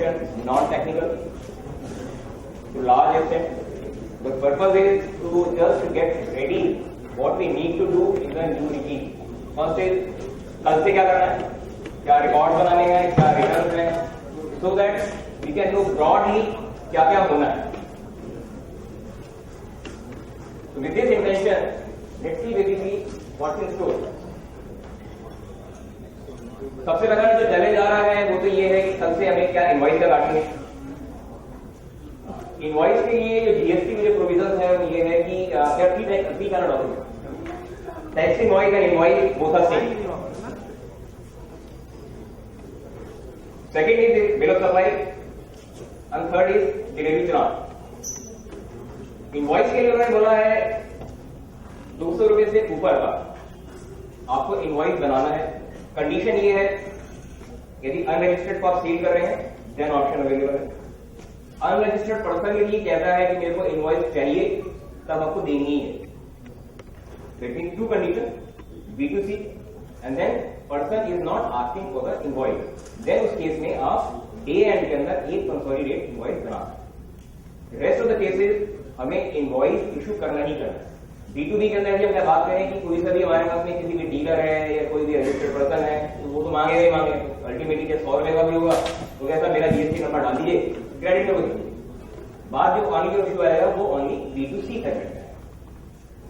information, non-technical, to large extent. The purpose is to just get ready what we need to do in the new regime. First is कल से क्या करना है, क्या record बनाने हैं, क्या रिटर्न है, so that we can know broadly क्या क्या होना है. So with this intention, let's see basically what's in store. सबसे पहला जो चैलेंज आ रहा है वो तो ये है कि कल से हमें क्या इनवॉइस लगानी है. इनवॉइस के लिए जो जीएसटी के जो प्रोविजन है वो ये है कि क्या three can document, tax invoice and invoice both are same. Second is bill of supply and third is delivery charge. Invoice के लिए उन्होंने बोला है 200 रुपए से ऊपर का आपको इनवॉइस बनाना है. कंडीशन ये है यदि अनरजिस्टर्ड को आप सील कर रहे हैं देन ऑप्शन अवेलेबल है. अनरजिस्टर्ड पर्सन के लिए कहता है कि मेरे को इनवॉइस चाहिए तब आपको देनी ही है. लेकिन two condition B2C and then person is not asking for the invoice, then उस केस में आप A एंड के अंदर एक कंसोलिडेट इनवॉइस बना. रेस्ट ऑफ द केसेस हमें इनवॉइस इशू करना ही करना. B2B के अंदर जब बात करें कि कोई सा भी हमारे पास में किसी भी डीलर है या कोई भी रजिस्टर्ड पर्सन है तो वो तो मांगे ही मांगे. अल्टीमेटली क्या 100 रुपए का भी होगा तो कैसा मेरा जीएसटी नंबर डाल दीजिए, क्रेडिट में होगी. बात जो ऑनली जो इशू आएगा वो ऑनली B2C सेगमेंट है.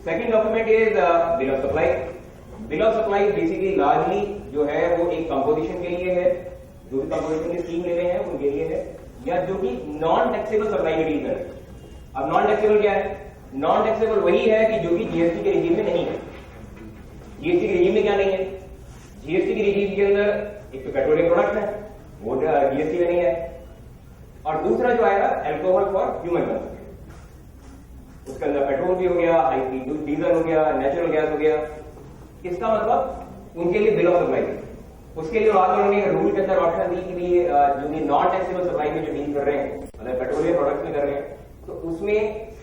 Second document is bill of supply. Bill of supply basically largely जो है वो एक कंपोजिशन के लिए है, जो भी कंपोजिशन की स्कीम ले रहे हैं उनके लिए है, या जो कि नॉन टैक्सेबल सप्लाई में डील कर. अब नॉन टैक्सेबल क्या है? नॉन टैक्सेबल वही है कि जो कि जीएसटी के रिजीम में नहीं है. जीएसटी के रिजीम में क्या नहीं है? जीएसटी के रिजीम के अंदर एक तो पेट्रोलियम प्रोडक्ट है वो जीएसटी में नहीं है, और दूसरा जो आएगा एल्कोहल फॉर ह्यूमन कंजम्पशन. उसके अंदर पेट्रोल भी हो गया, हाई स्पीड डीजल हो गया, नेचुरल गैस हो गया. इसका मतलब उनके लिए बिल ऑफ सप्लाई. उसके लिए बाद में उन्होंने रूल के अंदर ऑप्शन दी कि जो भी नॉन टैक्सेबल सप्लाई में जो डील कर रहे हैं मतलब पेट्रोलियम प्रोडक्ट में कर रहे हैं तो उसमें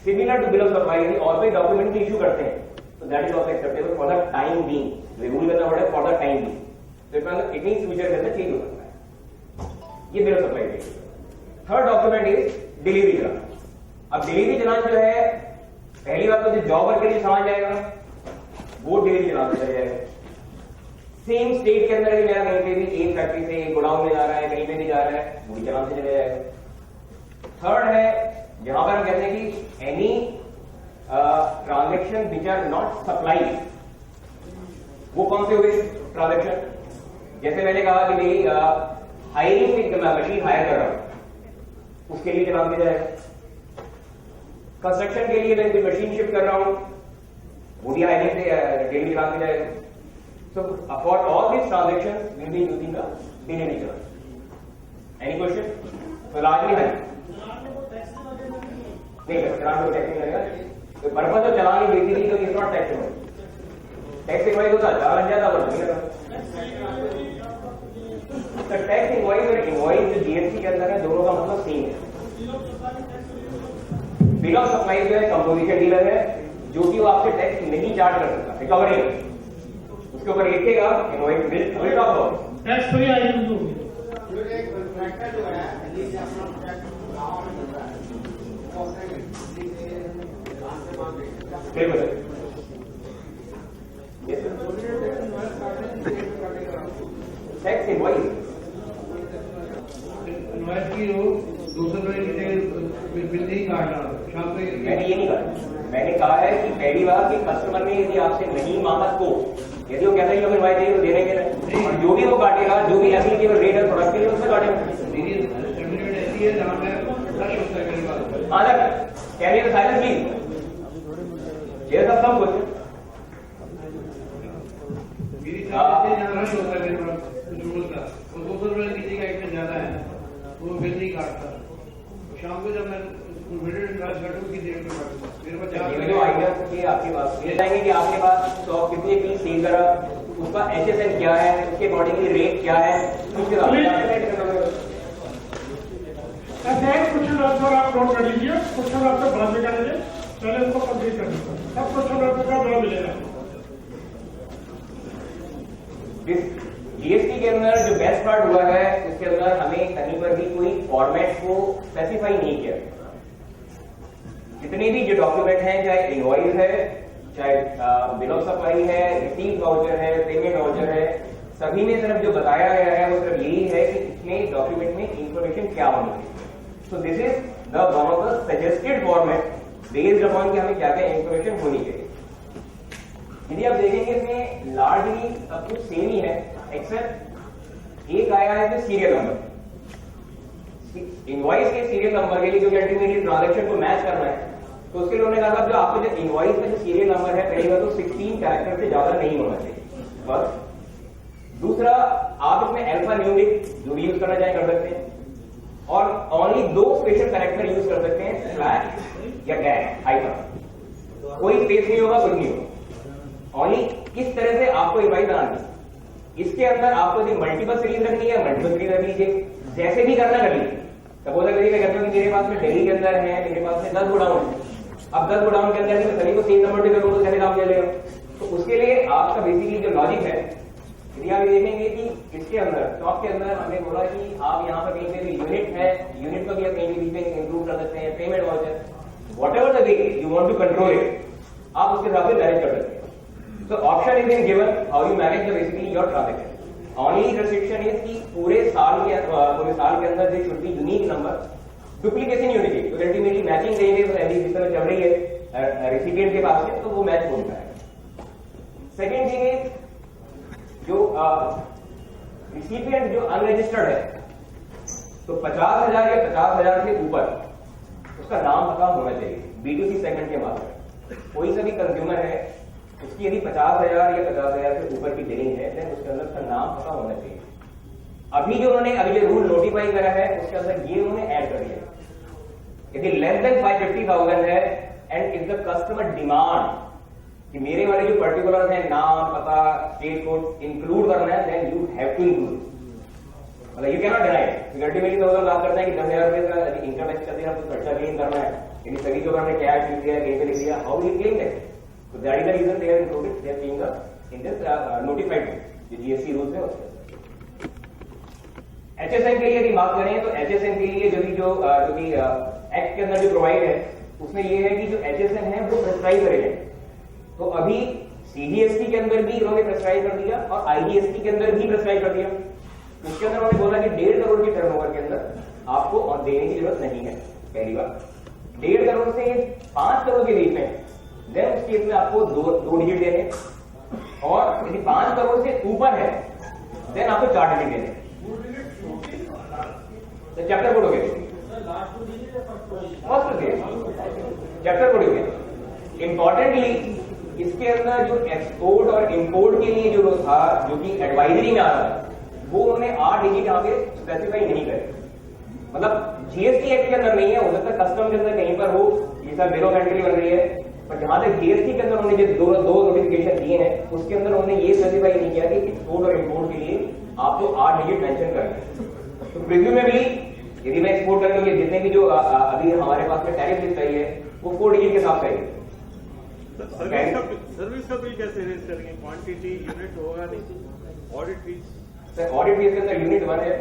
similar to bill of supply और कोई डॉक्यूमेंट की इशू करते हैं तो that is also acceptable for the time being. Rule करना पड़ेगा फॉर द टाइम बीइंग. तो इट मींस फ्यूचर के अंदर चेंज हो सकता है. ये बिल ऑफ सप्लाई है. Third document is delivery challan. अब डिलीवरी चालान जो है पहली बात तो जो जॉबर के लिए सामान जाएगा वो डिलीवरी चालान से जाएगा. सेम स्टेट के अंदर भी मेरा कहीं पे भी एक फैक्ट्री से एक गोडाउन में जा रहा है, कहीं पे भी जा रहा है, वो भी चालान से चले जाएगा. थर्ड है यहां पर हम कहते हैं कि any transaction which are not supply. वो कौन से हुए ट्रांजेक्शन? जैसे मैंने कहा कि मेरी हायरिंग एक मशीन हायर कर रहा हूं उसके लिए चालान दिया जाएगा. कंस्ट्रक्शन के लिए मैं कोई मशीन शिफ्ट कर रहा हूं वो भी हायरिंग से डेली चालान दिया जाएगा. So for all this transaction will be using the delivery challan. Any question? तो लार्जली है नहीं चलान को टैक्स नहीं लगेगा. तो पर्पज ऑफ चलान बेसिकली तो is not taxable. Tax invoice होता चालान लग जाता बस नहीं लगा. तो टैक्स इनवॉइस और इनवॉइस जो जीएसटी के अंदर है दोनों का मतलब सेम है. बिल ऑफ सप्लाई जो है कंपोजिशन डीलर है जो कि वो आपसे टैक्स नहीं चार्ज कर सकता, रिकवरी उसके ऊपर लिखेगा इनवॉइस बिल टैक्स फ्री आएगी. टैक्स इनवॉइस की हो 200 रुपए की बिल नहीं काटना. शाम को मैंने ये नहीं कहा. मैंने कहा है कि पहली बार कि कस्टमर ने यदि आपसे नहीं मांगा तो यदि वो कहता है कि हमें इनवॉइस चाहिए तो देने के लिए, और जो भी वो काटेगा जो भी एप्लीकेबल रेट है प्रोडक्ट के लिए उससे काटेगा. ऐसी है जहां पे फ्लश होता है कई बार. अलग कैरियर साइलेंस प्लीज ये सब कुछ मेरी जहां रश होता है मेरे पास कुछ बोलता वो 200 रुपए किसी का एक में ज्यादा है वो बिल नहीं काटता. शाम को जब मैं वीडियो क्लास बैठूं की देर में बैठूं मेरे पास ये जो आइडिया की आपके पास ये जाएंगे कि आपके पास स्टॉक कितने पीस सेल करा, उसका HSN क्या है, उसके अकॉर्डिंगली रेट क्या है, उसके क्वेश्चन आंसर आप नोट कर लीजिए. क्वेश्चन आंसर बाद में करेंगे, पहले उसको कंप्लीट कर लीजिए. सब क्वेश्चन आंसर का जवाब मिलेगा. जीएसटी के अंदर जो बेस्ट पार्ट हुआ है जिसके अंदर हमें कहीं पर भी कोई फॉर्मेट को स्पेसिफाई नहीं किया। जितने भी जो डॉक्यूमेंट हैं, चाहे इनवॉइस है, चाहे बिल ऑफ सप्लाई है, रिसीव वाउचर है, पेमेंट वाउचर है, सभी में सिर्फ जो बताया गया है वो सिर्फ यही है कि इसमें डॉक्यूमेंट में इंफॉर्मेशन क्या होनी चाहिए। So this is the one of the suggested format based upon कि हमें क्या क्या इंफॉर्मेशन होनी चाहिए। यदि आप देखेंगे इसमें लार्जली सब कुछ सेम ही है, एक्सेप्ट एक आया है जो सीरियल नंबर। इनवॉइस के सीरियल नंबर के लिए जो अल्टीमेटली ट्रांजैक्शन को मैच करना है, तो उसके लिए उन्होंने कहा जो आपको जो इनवॉइस का जो सीरियल नंबर है पहले तो 16 कैरेक्टर से ज्यादा नहीं होना चाहिए। बस दूसरा, आप इसमें अल्फा न्यूमेरिक जो भी यूज करना चाहे कर सकते हैं, और ओनली 2 स्पेशल कैरेक्टर यूज कर सकते हैं, स्लैश या गैप हाइफन। कोई स्पेस नहीं होगा, कुछ नहीं होगा। ओनली किस तरह से आपको इनवॉइस बनानी, इसके अंदर आपको यदि मल्टीपल सीरीज रखनी है मल्टीपल सीरीज रख लीजिए, जैसे भी करना कर लीजिए। सपोज अगर मैं कहता हूँ कि मेरे पास में दिल्ली के अंदर है, मेरे पास में 10 गोडाउन है, अब 10 गोडाउन के अंदर मैं सभी को सेम नंबर से करूँ तो कैसे काम ले लेगा। तो उसके लिए आपका बेसिकली जो लॉजिक है, यदि आप ये देखेंगे कि इसके अंदर स्टॉक के अंदर हमने बोला कि आप यहाँ पर कहीं पे भी यूनिट है, यूनिट को भी आप कहीं भी बीच में इंक्लूड कर सकते हैं, payment voucher, whatever the way you want to control it, आप उसके हिसाब से मैनेज कर सकते हैं। So option is been given how you manage the basically your transaction. Only restriction is कि पूरे साल के अंदर there should be unique number, duplication होनी चाहिए, तो अल्टीमेटली मैचिंग रहेंगे तो ऐसी जिस तरह चल रही है रेसिपिएंट के पास में, तो वो मैच होता है। सेकेंड थिंग इज जो रिसिपिएंट जो अनरजिस्टर्ड है, तो 50,000 या 50,000 से ऊपर उसका नाम पता होना चाहिए। B2C सेगमेंट के मामले कोई सा भी कंज्यूमर है, उसकी यदि 50,000 या 50,000 से ऊपर की बिलिंग है, तो उसके अंदर उसका नाम पता होना चाहिए। अभी जो रूल नोटिफाई करा है उसके अंदर ये उन्होंने ऐड कर दिया, यदि लेस देन 550,000 है and if the customer demand कि मेरे वाले जो पर्टिकुलर है नाम पता स्टेट कोड इंक्लूड करना है, then you have to include, मतलब you can not deny. Ultimately तो बात करते हैं कि 10,000 रुपए का यदि इनकम टैक्स कर दिया तो खर्चा क्लेम करना है, यदि सभी के ऊपर हमने कैश लिख दिया, कहीं पे लिख दिया, how you claim that? So that is the reason they are included. They are being in this notified जो GST रूल्स है उसके। HSN के लिए यदि बात करें तो HSN के लिए जो भी एक्ट के अंदर जो प्रोवाइड है उसमें ये है कि जो HSN है वो प्रेस्क्राइब करेंगे। तो अभी CGST के अंदर भी इन्होंने प्रेस्क्राइब कर दिया और IGST के अंदर भी प्रेस्क्राइब कर दिया। उसके अंदर उन्होंने बोला कि 1.5 करोड़ की टर्नओवर के अंदर आपको और देने की जरूरत नहीं है। पहली बात 1.5 करोड़ से 5 करोड़ के बीच में देन उस केस में आपको 2 डिजिट देने, और यदि 5 करोड़ से ऊपर है देन आपको 4 डिजिट देने। तो चैप्टर कोड हो गया, चैप्टर कोड हो गया। इंपॉर्टेंटली इसके अंदर जो एक्सपोर्ट और इंपोर्ट के लिए जो था, जो कि एडवाइजरी में आ रहा था, वो उन्होंने 8 डिजिट यहाँ पे स्पेसिफाई नहीं करे। मतलब जीएसटी एक्ट के अंदर नहीं है, हो सकता है कस्टम के अंदर कहीं पर हो, ये सब बिल ऑफ एंट्री बन रही है, पर जहां तक जीएसटी के अंदर उन्होंने जो दो नोटिफिकेशन दिए हैं उसके अंदर उन्होंने ये स्पेसिफाई नहीं किया कि एक्सपोर्ट और इंपोर्ट के लिए आपको 8 डिजिट मेंशन करना। तो प्रिज्यूमेबली यदि मैं एक्सपोर्ट कर लूंगी, जितने भी जो अभी हमारे पास में टैरिफ लिस्ट आई है वो 4 डिजिट के साथ चाहिए। सर्विस का बिल कैसे रेज करेंगे? क्वांटिटी यूनिट होगा नहीं, audit fees? Sir audit fees के अंदर यूनिट 1 है।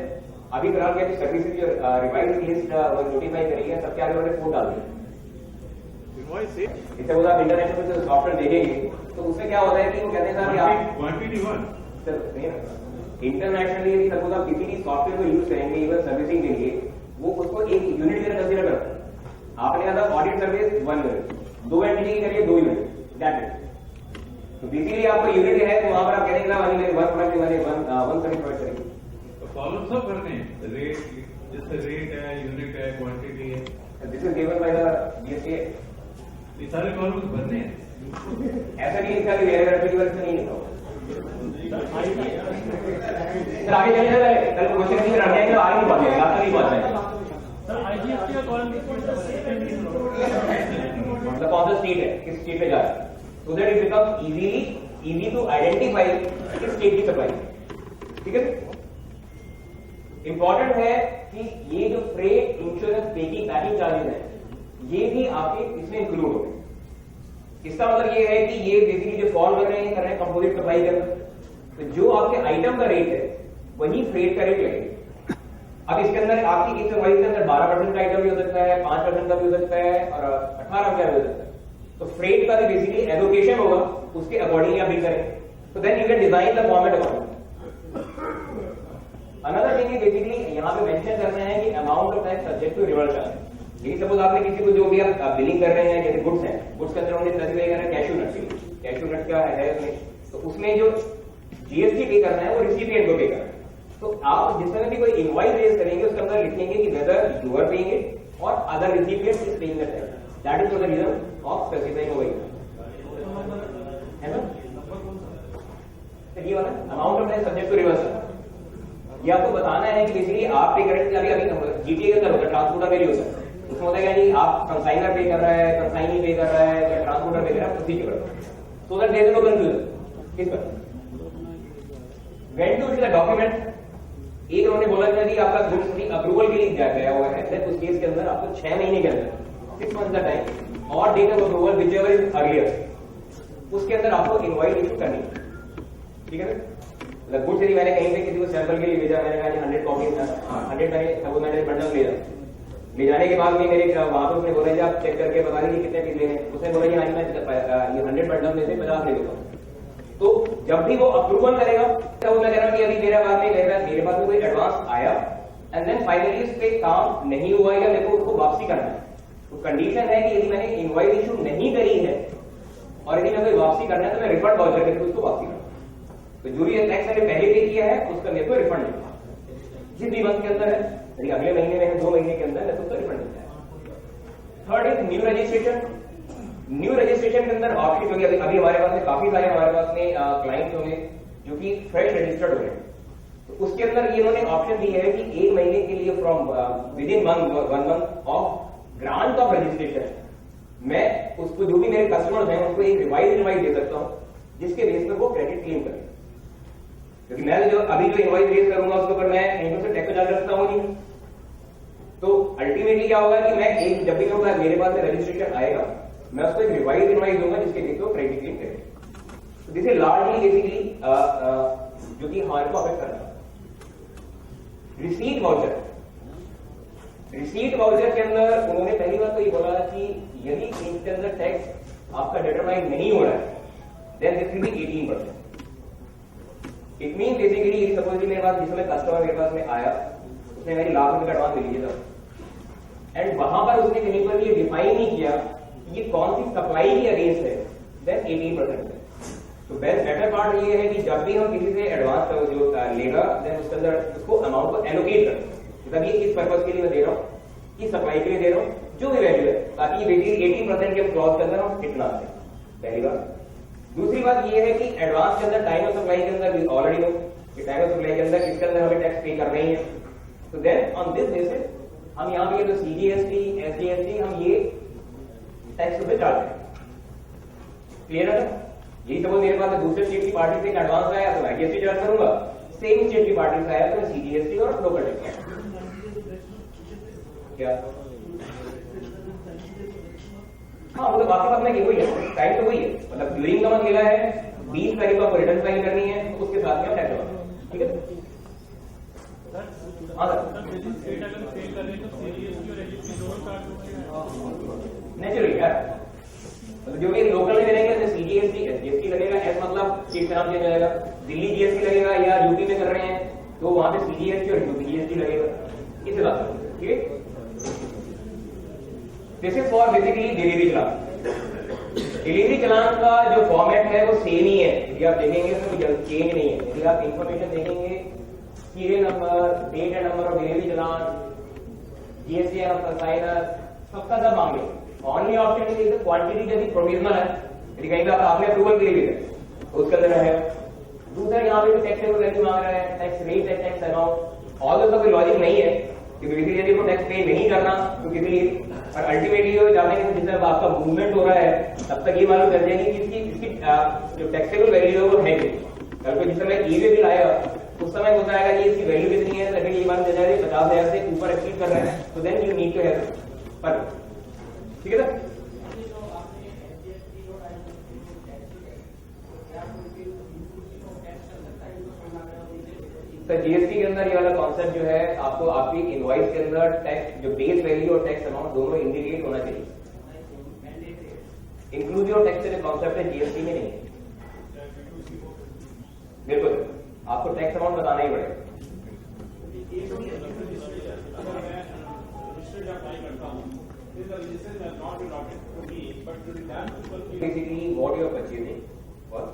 अभी फिलहाल क्या सर्विसेज जो रिवाइज लिस्ट नोटिफाई करी है सबके आगे उन्होंने 4 डाल दिया। इससे बोला आप इंटरनेशनल में सॉफ्टवेयर देखेंगे तो उसमें क्या होता है कि वो कहते हैं कि आप क्वांटिटी 1 सर इंटरनेशनली यदि सपोज आप किसी भी सॉफ्टवेयर को यूज करेंगे इवन सर्विसिंग के लिए, वो उसको एक यूनिट की तरह कंसीडर करता है। आपने कहा था ऑडिट सर्विस 1 यूनिट, 2 एंटिटी की करिए 2 यूनिट, दैट इट। तो बेसिकली आपको यूनिट है तो वहां पर आप कहेंगे ना वाली 1 प्रोडक्ट वाले 1 सर्विस प्रोवाइड करेंगे। तो कॉलम सब करने हैं, रेट जैसे रेट है, यूनिट है, क्वांटिटी है, this is given by the GST. ये सारे कॉलम भरने हैं। ऐसा नहीं लिखा कि वेरिएबल एप्लीकेबल से नहीं लिखा। आगे चलिए कल क्वेश्चन नहीं रह जाएगा, आगे नहीं पहुंचेगा, आप नहीं पहुंचेगा। सर आईजीएसटी का कॉलम मतलब कौन सा स्टेट है, किस स्टेट में जा रहा है, so that it become easy to identify किस स्टेट की सप्लाई। ठीक है, इंपॉर्टेंट है कि ये जो फ्रेट इंश्योरेंस पैकिंग चार्जेस है ये भी आपके इसमें इंक्लूड हो गए। इसका मतलब ये है कि ये बेसिकली जो फॉल कर रहे हैं कंपोजिट सप्लाई के अंदर, तो जो आपके आइटम का रेट है वही फ्रेट का रेट लगेगा। अब इसके अंदर आपकी किस इनवॉइस के अंदर 12% का आइटम भी हो सकता है, 5% का भी हो सकता है और 18% का भी हो सकता है। तो फ्रेट का भी बेसिकली एलोकेशन होगा, उसके अकॉर्डिंगली आप बिल करेंगे। तो then you can design the format accordingly. Another thing basically यहाँ पे मेंशन करना है कि amount of tax subject to reverse charge. यदि सपोज आपने किसी को जो भी आप बिलिंग कर रहे हैं, जैसे गुड्स हैं, गुड्स के अंदर हमने स्पेसिफाई करना है कैश्यू नट का है उसमें, तो उसमें जो जीएसटी पे करना है वो रिसिपिएंट को पे करना है। तो आप जिस समय भी कोई इनवॉइस रेज करेंगे उसके अंदर लिखेंगे कि whether you are paying it और other recipient is paying the tax. That is the reason of specifying over है ना। ये वाला amount of tax subject to reverse, ये आपको बताना है कि बेसिकली आप पे करेंगे। अभी जीटीए के अंदर होता है, ट्रांसपोर्टर पे भी होता है, उसमें होता है कि आप कंसाइनर पे कर रहा है, कंसाइनी पे कर रहा है या ट्रांसपोर्टर पे कर रहा है, उसी के ऊपर, so that there is no confusion. किस पर वेन टू द डॉक्यूमेंट, एक उन्होंने बोला था कि आपका गुड्स की अप्रूवल के लिए गया हुआ है, देन उस केस के अंदर आपको 6 महीने के अंदर 6 मंथ का टाइम और date of approval which ever is, उसके अंदर आपको इनवॉइस इशू करनी है। ठीक है ना। गुड्स यदि मैंने कहीं पे किसी को सैंपल के लिए भेजा, मैंने कहा 100 कॉपी 100 मैंने बंडल भेजा, ले जाने के बाद में मेरे वहां पर उसने बोला जी आप चेक करके बता दीजिए कितने पीस लेने। उसने बोला जी मैं ये 100 बंडल में से 50 ले लेता हूँ। तो जब भी वो अप्रूवल करेगा तो वो मैं कह रहा हूँ कि अभी मेरे पास में कोई एडवांस आया एंड देन फाइनली उस पे काम नहीं हुआ या मेरे को उसको वापसी करना है, तो कंडीशन है कि यदि मैंने इनवॉइस इशू नहीं करी है और यदि मैं कोई वापसी करना है तो मैं रिफंड वाउचर करके उसको वापसी करना। तो जो भी टैक्स मैंने पहले पे किया है उसका मेरे को रिफंड मिलता जिस भी मंथ के अंदर है, यदि अगले महीने में 2 महीने के अंदर है तो उसका रिफंड मिलता है। Third is new registration. New registration के अंदर ऑप्शन, क्योंकि अभी हमारे पास में काफी सारे हमारे पास में क्लाइंट्स होंगे जो कि फ्रेश रजिस्टर्ड हो रहे हैं, तो उसके अंदर ये इन्होंने ऑप्शन दी है कि 1 महीने के लिए from with in 1 month of grant of registration मैं उसको जो भी मेरे कस्टमर्स हैं उनको एक रिवाइज दे सकता हूं जिसके बेस पर वो क्रेडिट क्लेम करें। क्योंकि मैं जो अभी जो इनवॉइस रेज करूंगा उसके ऊपर मैं कहीं से टैक्स चार्ज रखता हूं नहीं, तो अल्टीमेटली क्या होगा कि मैं एक जब भी मेरे पास रजिस्ट्रेशन आएगा मैं उसको एक रिवाइज इनवॉइस दूंगा जिसके बेस पर क्रेडिट क्लेम करें। दिस इज लार्जली बेसिकली जो कि हमारे को अफेक्ट करता है। रिसीट वाउचर, रिसीट वाउचर के अंदर उन्होंने पहली बात तो ये बोला कि यदि इसके अंदर टैक्स आपका डिटरमाइन नहीं हो रहा है then this will be 18%। It mean basically suppose मेरे पास जिस समय कस्टमर मेरे पास में आया उसने मेरी लाख रुपए का एडवांस ले लिया था एंड वहां पर उसने कहीं पर ये डिफाइन नहीं किया कि ये कौन सी सप्लाई की अगेंस्ट है, देन 18% है। तो बेटर पार्ट ये है कि जब भी हम किसी से एडवांस जो लेगा देन उसके अंदर उसको अमाउंट को एलोकेट करें, मतलब ये किस पर्पज के लिए मैं दे रहा हूँ, किस सप्लाई के लिए दे रहा हूँ, जो भी वैल्यू है, ताकि ये बेसिकली 18% के क्लॉज के अंदर हम कितना है, पहली बात। दूसरी बात ये है कि एडवांस के अंदर टाइम ऑफ सप्लाई के अंदर ऑलरेडी हो कि टाइम ऑफ सप्लाई के अंदर इसके अंदर हमें टैक्स पे कर रही है, तो देन ऑन दिस बेसिस हम यहाँ पे जो सीजीएसटी एसजीएसटी हम ये टैक्स पे चार्ज करें। क्लियर है? यही सपोज मेरे पास दूसरे स्टेट की पार्टी से एडवांस आया तो मैं जीएसटी चार्ज करूंगा, सेम स्टेट की पार्टी से आया तो मैं सीजीएसटी और लोकल टैक्स। क्या हाँ वो तो आपके पास में वही है, टाइम तो वही है, मतलब ड्यूरिंग का मंथ मिला है 20 तारीख को आपको रिटर्न फाइल करनी है तो उसके साथ में टैक्स होगा। ठीक है हाँ नेचुरली यार, मतलब जो भी लोकल में करेंगे तो सीजीएसटी एसजीएसटी लगेगा, एस मतलब स्टेट का नाम चेंज हो जाएगा, दिल्ली जीएसटी लगेगा या यूपी में कर रहे हैं तो वहां पे सीजीएसटी और यूपी जीएसटी लगेगा, इस हिसाब से। ठीक है this is for basically delivery challan. Delivery challan का जो फॉर्मेट है वो सेम ही है, यदि आप देखेंगे तो कोई चेंज नहीं है। यदि आप इंफॉर्मेशन देखेंगे serial number, date and number of delivery challan, GST of consignor, सबका सब मांगे। ओनली ऑप्शन इज क्वांटिटी यदि प्रोविजनल है, यदि कहीं पर आपने अप्रूवल के लिए तो उसके अंदर है। दूसरा यहाँ पे टैक्सेबल वैल्यू मांग रहा है, टैक्स रेट है, टैक्स अमाउंट, ऑल सब लॉजिक नहीं है क्योंकि यदि को टैक्स पे नहीं करना तो किसी लिए, और अल्टीमेटली वो जाने के जिस तरह आपका मूवमेंट हो रहा है तब तक ये मालूम कर जाएगी कि इसकी जो टैक्सेबल वैल्यू है वो है कितनी। कल को जिस समय ई-वे बिल आएगा उस समय होता है कि इसकी वैल्यू कितनी है, तभी ये मालूम चल जाएगा 50,000 से ऊपर एक्सीड कर रहे हैं, तो then you need to have पर। ठीक है ना? सर जीएसटी के अंदर ये वाला कॉन्सेप्ट जो है आपको आपकी इनवॉइस के अंदर टैक्स जो बेस वैल्यू और टैक्स अमाउंट दोनों इंडिकेट होना चाहिए। इंक्लूसिव टैक्स का जो कॉन्सेप्ट है जीएसटी में नहीं है। बिल्कुल आपको टैक्स अमाउंट बताना ही पड़ेगा। Basically, what you are purchasing, first.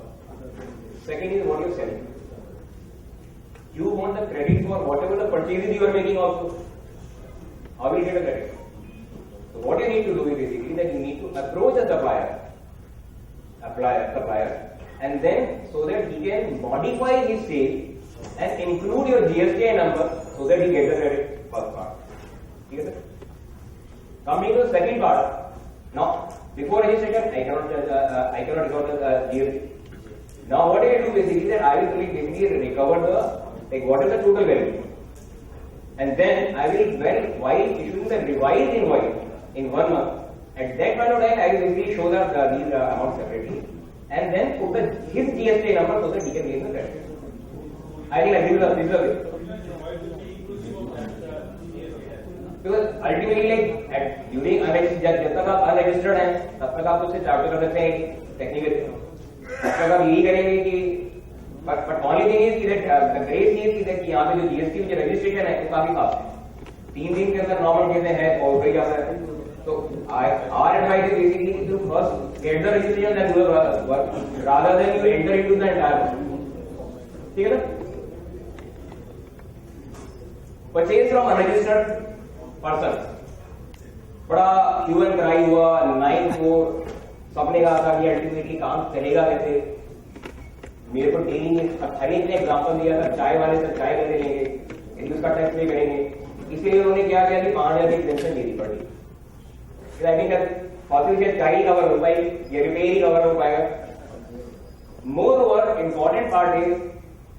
Second is what you are selling. You want the credit for whatever the purchases you are making also. How will you get a credit? So what you need to do is basically that you need to approach the supplier, and then so that he can modify his sale and include your GST number so that he gets the credit. First part. Okay? Coming to the second part. Now, before registration, I cannot record the GST. Now, what I will do basically that I will basically recover what is the total value, and then I will while issuing the revised invoice in 1 month. At that point of time, I will basically show these amounts separately, and then put his GST number so that he can gain the credit. I think I give this away. Because ultimately, during जब तक आप unregistered हैं तब तक आप उससे charge कर सकते हैं टेक्निकली। तब तक आप यही करेंगे कि but only thing is that the great thing is that यहाँ पे जो जीएसटी में जो रजिस्ट्रेशन है वो काफी फास्ट है। 3 दिन के अंदर नॉर्मल चीजें हैं और हो ही जाता है। तो our advice is basically to first get the registration and do the work rather than you enter into the entire work. ठीक है ना? Purchase from unregistered person. बड़ा क्यू एंड क्राई हुआ 9-4 सबने कहा था कि अल्टीमेटली काम चलेगा कैसे। मेरे को डेली में हर एक ने एग्जाम्पल दिया था चाय वाले से चाय कैसे लेंगे, इंग्लिश का टैक्स पे करेंगे। इसलिए उन्होंने क्या किया कि 5,000 की पेंशन देनी पड़ी। फॉर्चूनेट चाय ही कवर हो पाई, ये रिपेयर ही कवर हो पाएगा। More over important part is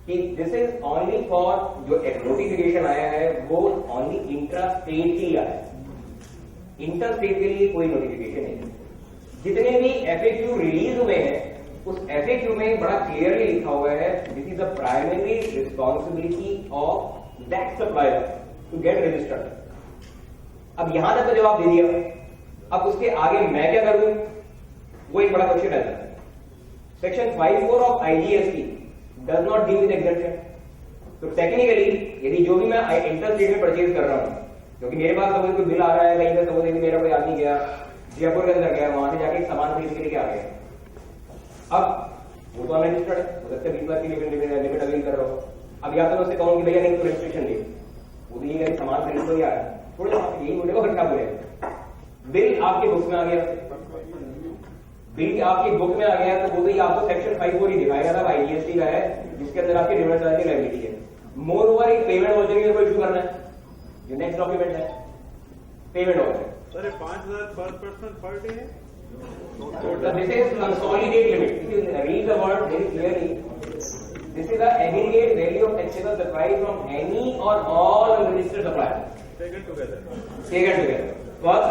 कि दिस इज ओनली फॉर जो नोटिफिकेशन आया है वो ओनली इंट्रा स्टेट ही आया है। इंटर स्टेट के लिए कोई नोटिफिकेशन नहीं। जितने भी एफएक्यू रिलीज हुए हैं उस एफएक्यू में बड़ा क्लियरली लिखा हुआ है this is the primary responsibility of that supplier to get registered. अब यहां तक तो जवाब दे दिया, अब उसके आगे मैं क्या करूं वो एक बड़ा क्वेश्चन रहता है। Section 5(4) of IGST does not deal with exemption. तो टेक्निकली यदि जो भी मैं इंटर स्टेट में परचेज कर रहा हूं, क्योंकि मेरे पास अगर कोई बिल आ रहा है कहीं पर, तो मेरा कोई आदमी गया जयपुर के अंदर गया, वहां से जाके सामान खरीद के लेके आ गया। अब वो तो अनरजिस्टर्ड है, हो सकता है 20 लाख की लिमिट अवेल कर रहा हो। अब या तो मैं उससे कहूँ कि भैया नहीं तो रजिस्ट्रेशन दे, वो तो ये सामान खरीद तो ही आ रहा है, थोड़े यही बोलेगा घंटा बोलेगा। बिल आपके बुक में आ गया, बिल आपकी बुक में आ गया तो वो तो आपको सेक्शन 5(4) ही दिखाएगा था आईजीएसटी का है जिसके अंदर आपकी रिवर्स चार्ज की लायबिलिटी है। मोर ओवर एक पेमेंट वाउचर को इशू करना है, जो नेक्स्ट डॉक्यूमेंट है पेमेंट वाउचर। सर 5,000 पर पर्सन पर डे है। This is consolidate limit. If you read the word very clearly, this is the aggregate value of taxable supply from any or all unregistered suppliers. Taken together. First,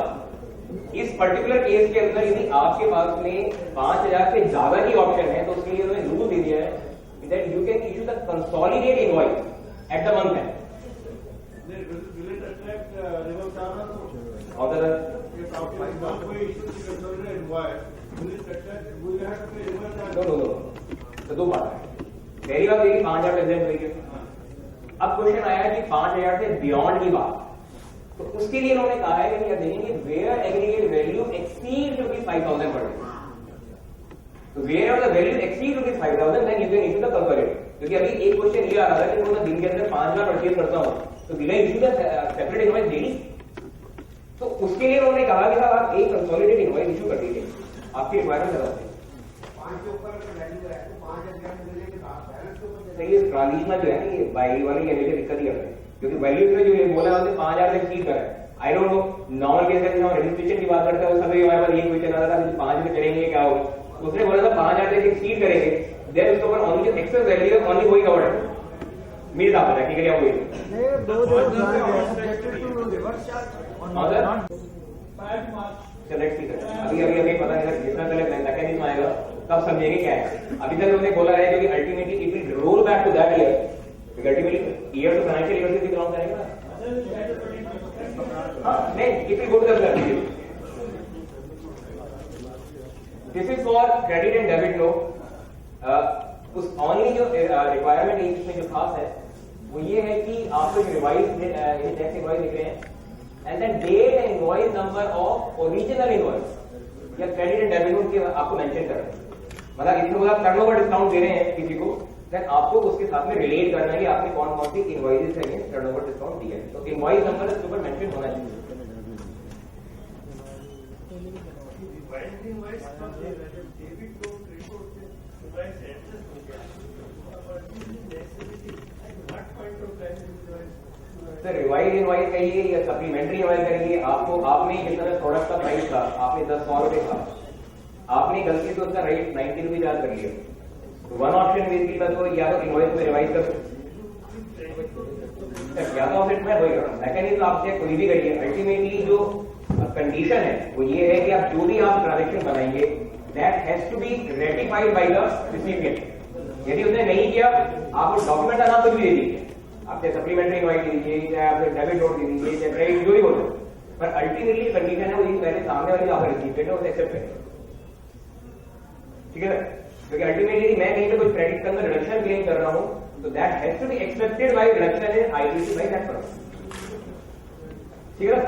इस particular case के अंदर यदि आपके पास में 5,000 से ज्यादा की ऑप्शन है तो उसके लिए उन्होंने रूल दे दिया है that you can issue the consolidated invoice at the month end. Will it attract reverse charges? How does that? If after one way issue the consolidated invoice, will it attract? Will you have to pay reverse charges? No. तो दो बात है। पहली बात ये 5,000 exempt हुई है। अब क्वेश्चन आया कि 5,000 से बियॉन्ड की बात, तो उसके लिए उन्होंने कहा है कि देखेंगे where aggregate value exceed ₹5,000 per day. तो where of the value exceed ₹5,000 then you can issue the consolidated. क्योंकि अभी एक क्वेश्चन ये आ रहा था कि मैं दिन के अंदर 5,000 परचेज करता हूं तो will I issue the separate invoice daily. तो उसके लिए उन्होंने कहा कि साहब आप एक कंसोलिडेटेड इनवॉइस इशू कर दीजिए, आपकी रिक्वायरमेंट ज्यादा है। 5 के ऊपर वैल्यू है तो 5,000 मिलने के बाद बैलेंस के ऊपर सही ट्रांजिशनल जो है ना ये बाई वाली के लिए दिक्कत ही है, क्योंकि वैल्यू में जो ये बोला उसने 5,000 से एक्सीड करा है। I don't know normal case में हम रजिस्ट्रेशन की बात करते हैं उस समय हमारे पास ये क्वेश्चन आ रहा था कि 5 में करेंगे क्या होगा, उसने बोला था 5,000 से एक्सीड करेंगे देन उसके ऊपर ओनली जो एक्सेस वैल्यू है ओनली वही कवर्ड है। मेरे हिसाब से टेक्निकली आप वही अभी पता नहीं जितना पहले मैकेनिज्म आएगा तब समझेंगे क्या है। अभी तक उन्होंने बोला है क्योंकि ultimately it will roll back to that year, ultimately year to financial year से भी बिलोंग करेगा। हाँ नहीं, if you go to the this is for credit and debit no. उस ओनली जो रिक्वायरमेंट है इसमें जो खास है वो ये है कि आप लोग रिवाइज टैक्स इनवॉइस लिख रहे हैं and then date and invoice number of original invoice या क्रेडिट एंड डेबिट नोट की आपको मेंशन कर रहे हैं। मतलब इसमें आप टर्नओवर डिस्काउंट दे रहे हैं किसी को, देन आपको उसके साथ में रिलेट करना है कि आपने कौन कौन सी इनवॉइसेस है टर्नओवर डिस्काउंट दिया है। तो इनवॉइस नंबर इसके ऊपर मेंशन होना चाहिए। सर रिवाइज इनवॉइस कहिए या सप्लीमेंट्री इनवॉइस कहिए, आपको आपने जितना प्रोडक्ट का प्राइस था आपने 10 रुपए था, आपने गलती से उसका रेट 90 रुपीज याद कर लिया, तो वन ऑप्शन बेसिकली बस वो या तो इनवॉइस में रिवाइज कर या तो ऑप्शन में वही करना। मैकेनिज्म आपसे कोई भी करिए, अल्टीमेटली जो कंडीशन है वो ये है कि आप जो भी आप ट्रांजेक्शन बनाएंगे that has to be ratified by the recipient. यदि उसने नहीं किया आप डॉक्यूमेंट का नाम कुछ भी दे दीजिए, आपसे सप्लीमेंट्री इनवॉइस दे दीजिए चाहे आपसे डेबिट नोट दे दीजिए चाहे क्रेडिट जो भी बोले, पर अल्टीमेटली कंडीशन है वो पहले सामने वाले जो आपका रिसिपिएंट है उसे एक्सेप्ट करें। ठीक है, क्योंकि अल्टीमेटली मैं कहीं पे कोई क्रेडिट के अंदर रिडक्शन क्लेम कर रहा हूं तो that has to be accepted by reduction in ITC by that person. ठीक है,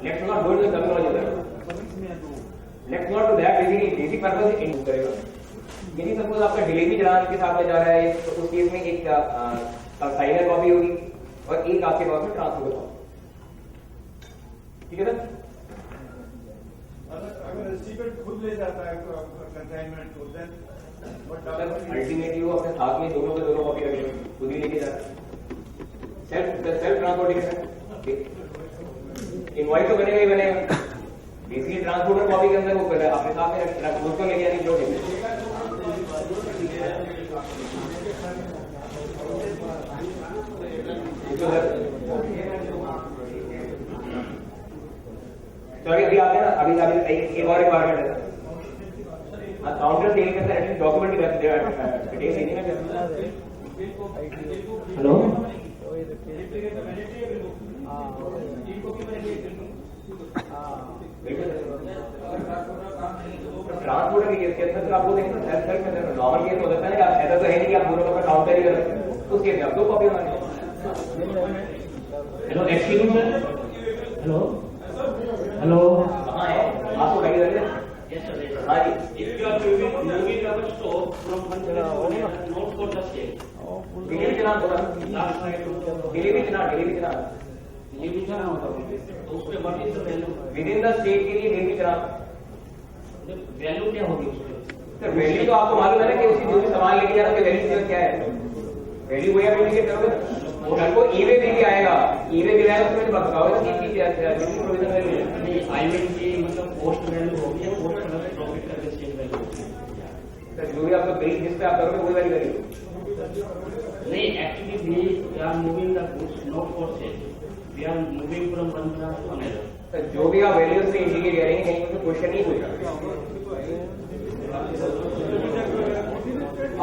let's not do the terminology, let's not do that. Basic purpose इन करेगा। यदि सपोज आपका डिलीवरी चलान के साथ में जा रहा है तो उस केस में एक साइनर कॉपी होगी और एक आपके पास में ट्रांसफर कॉपी। ठीक है सर, अगर रिसीवर खुद ले जाता है कंसाइनमेंट को देन अल्टीमेटली वो अपने साथ में दोनों को दोनों कॉपी रखेंगे, खुद ही लेके जाता है। सेल्फ ट्रांसपोर्टेशन इनवॉइस तो बनेगा ही बनेगा, बेसिकली ट्रांसपोर्टर कॉपी के अंदर वो अपने साथ में उसको लेके जाने की जरूरत है। तो अभी आते हैं ना, अभी एक और रिक्वायरमेंट है काउंटर सेल के अंदर डॉक्यूमेंट हेलो ट्रांसपोर्टर के केस के अंदर आपको देखना सेल्फ में नॉर्मल केस हो सकता है कि आप ऐसा तो है नहीं कि आप दोनों का काउंटर ही कर सकते हैं, उस केस में आप 2 कॉपी बनाएंगे। Hello excuse sir, hello hello कहाँ है आपको गाड़ी कर रहे हैं? हाँ जी, डिलीवरी चलान बोला, delivery challan with in the state के लिए डिलीवरी चलान वैल्यू क्या होगी उसकी? सर वैल्यू तो आपको मालूम है ना कि उसकी जो भी सामान लेके जा रहा है वैल्यू क्या है, वैल्यू वही आप इंडिकेट करोगे। वो कल को ईवे बिल भी आएगा, ईवे बिल आएगा उसमें बताओगे कि प्रोविजन वैल्यू आईवेन की मतलब पोस्ट वैल्यू होगी या पोस्ट मतलब प्रॉफिट करके स्टेट वैल्यू होगी। सर जो भी आपका बिल जिस पे आप करोगे वही वैल्यू करेगी। नहीं, actually we are moving the goods not for sale, we are moving from one branch to another. Sir जो भी आप वैल्यू से इंडिकेट करेंगे कहीं पर क्वेश्चन नहीं पूछा।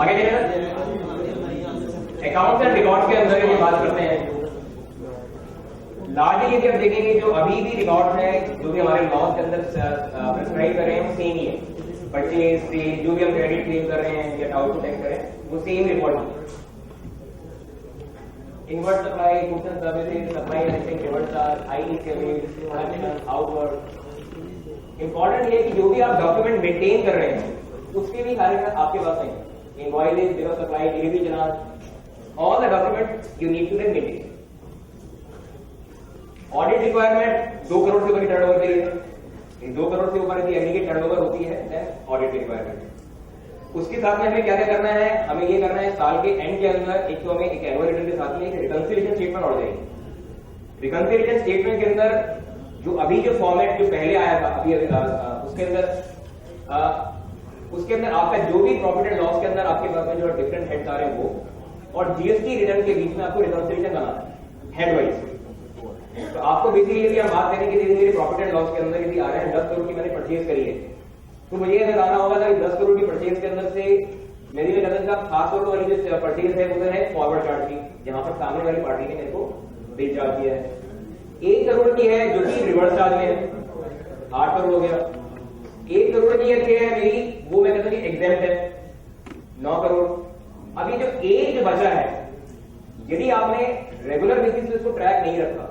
आगे चलिए, अकाउंट्स एंड रिकॉर्ड के अंदर ये बात करते हैं। लार्जली यदि आप देखेंगे जो अभी भी रिकॉर्ड है जो भी हमारे लॉस के अंदर प्रिस्क्राइब कर रहे हैं वो सेम ही है। परचेज से जो भी हम क्रेडिट क्लेम कर रहे हैं या आउटपुट टैक्स कर रहे हैं वो सेम रिकॉर्ड है। Inward supply, goods and services, supply and reverse charge, outward. Important ये कि जो भी आप डॉक्यूमेंट मेंटेन कर रहे हैं उसके भी सारे आपके पास नहीं है। Invoices, bill of supply, delivery challan, all the documents you need to then maintain. Audit requirement 2 crore से ऊपर की टर्नओवर के लिए, 2 करोड़ से ऊपर की एग्रीगेट टर्नओवर होती है देन ऑडिट रिक्वायरमेंट। उसके साथ में हमें क्या क्या करना है, हमें ये करना है साल के एंड के अंदर एक तो हमें एक एनुअल रिटर्न के साथ में एक रिकंसिलिएशन स्टेटमेंट ऑर्डर देंगे। रिकंसिलिएशन स्टेटमेंट के अंदर जो अभी जो फॉर्मेट जो पहले आया था अभी उसके अंदर आपका जो भी प्रॉफिट एंड लॉस के अंदर आपके पास में जो डिफरेंट हेड्स आ रहे हैं वो और जीएसटी रिटर्न के बीच में आपको रिकंसिलिएशन बनाना है हेड वाइज। तो आपको बेसिकली यदि हम बात करें कि मेरे प्रॉफिट एंड लॉस के अंदर यदि आ रहे हैं 10 करोड़ की मैंने परचेज करी है तो मुझे ये बताना होगा कि 10 करोड़ की परचेज के अंदर से मेरी कदम साहब 7 करोड़ वाली जो परचेज है वो है फॉरवर्ड चार्ज की, जहां पर सामने वाली पार्टी ने मेरे को बिल चार्ज किया है। 1 करोड़ की है जो कि रिवर्स चार्ज में है, 8 करोड़ हो गया। 1 करोड़ की है मेरी, वो मैं कहता हूँ एग्जाम्प्ट है, 9 करोड़। अभी जो एज बचा है, यदि आपने रेगुलर बेसिस पे उसको ट्रैक नहीं रखा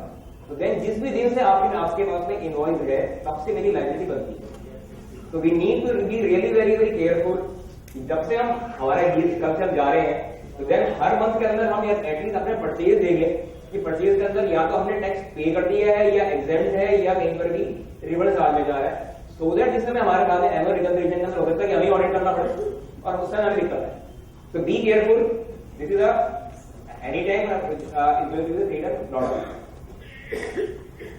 तो देन जिस भी दिन से आपके पास में इनवॉइस है तब से मेरी लाइबिलिटी बनती है। तो we need to be really very very careful. जब से हम हमारा डील्स कल से हम जा रहे हैं तो देन हर मंथ के अंदर हम एटलीस्ट अपने परचेज देंगे कि परचेज के अंदर या तो हमने टैक्स पे कर दिया है या एग्जेम्प्ट है या कहीं पर भी रिवर्स चार्ज में जा रहा है, सो दैट जिस समय हमारे पास एनुअल रिकन्सिलिएशन के अंदर हो सकता है कि हमें ऑडिट करना पड़े और उस समय हमें दिक्कत है। तो be careful, this is any time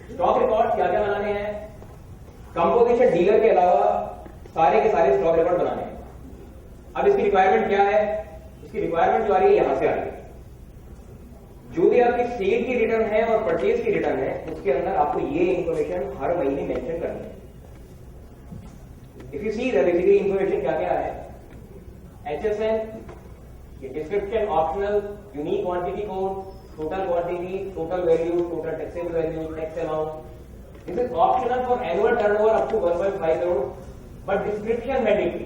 stock record क्या क्या बनाने हैं, कंपोजिशन डीलर के अलावा सारे के सारे स्टॉक रिकॉर्ड बनाने हैं। अब इसकी रिक्वायरमेंट क्या है, इसकी रिक्वायरमेंट जो आ रही है यहां से आ रही है, जो भी आपकी सेल की रिटर्न है और परचेज की रिटर्न है उसके अंदर आपको ये इंफॉर्मेशन हर महीने मेंशन करनी है। If you see basically information क्या क्या है, HSN, description optional, unique quantity code, total quantity, total value, total taxable value, tax amount. This is optional for annual turnover up to 1.5 crore, but description mandatory.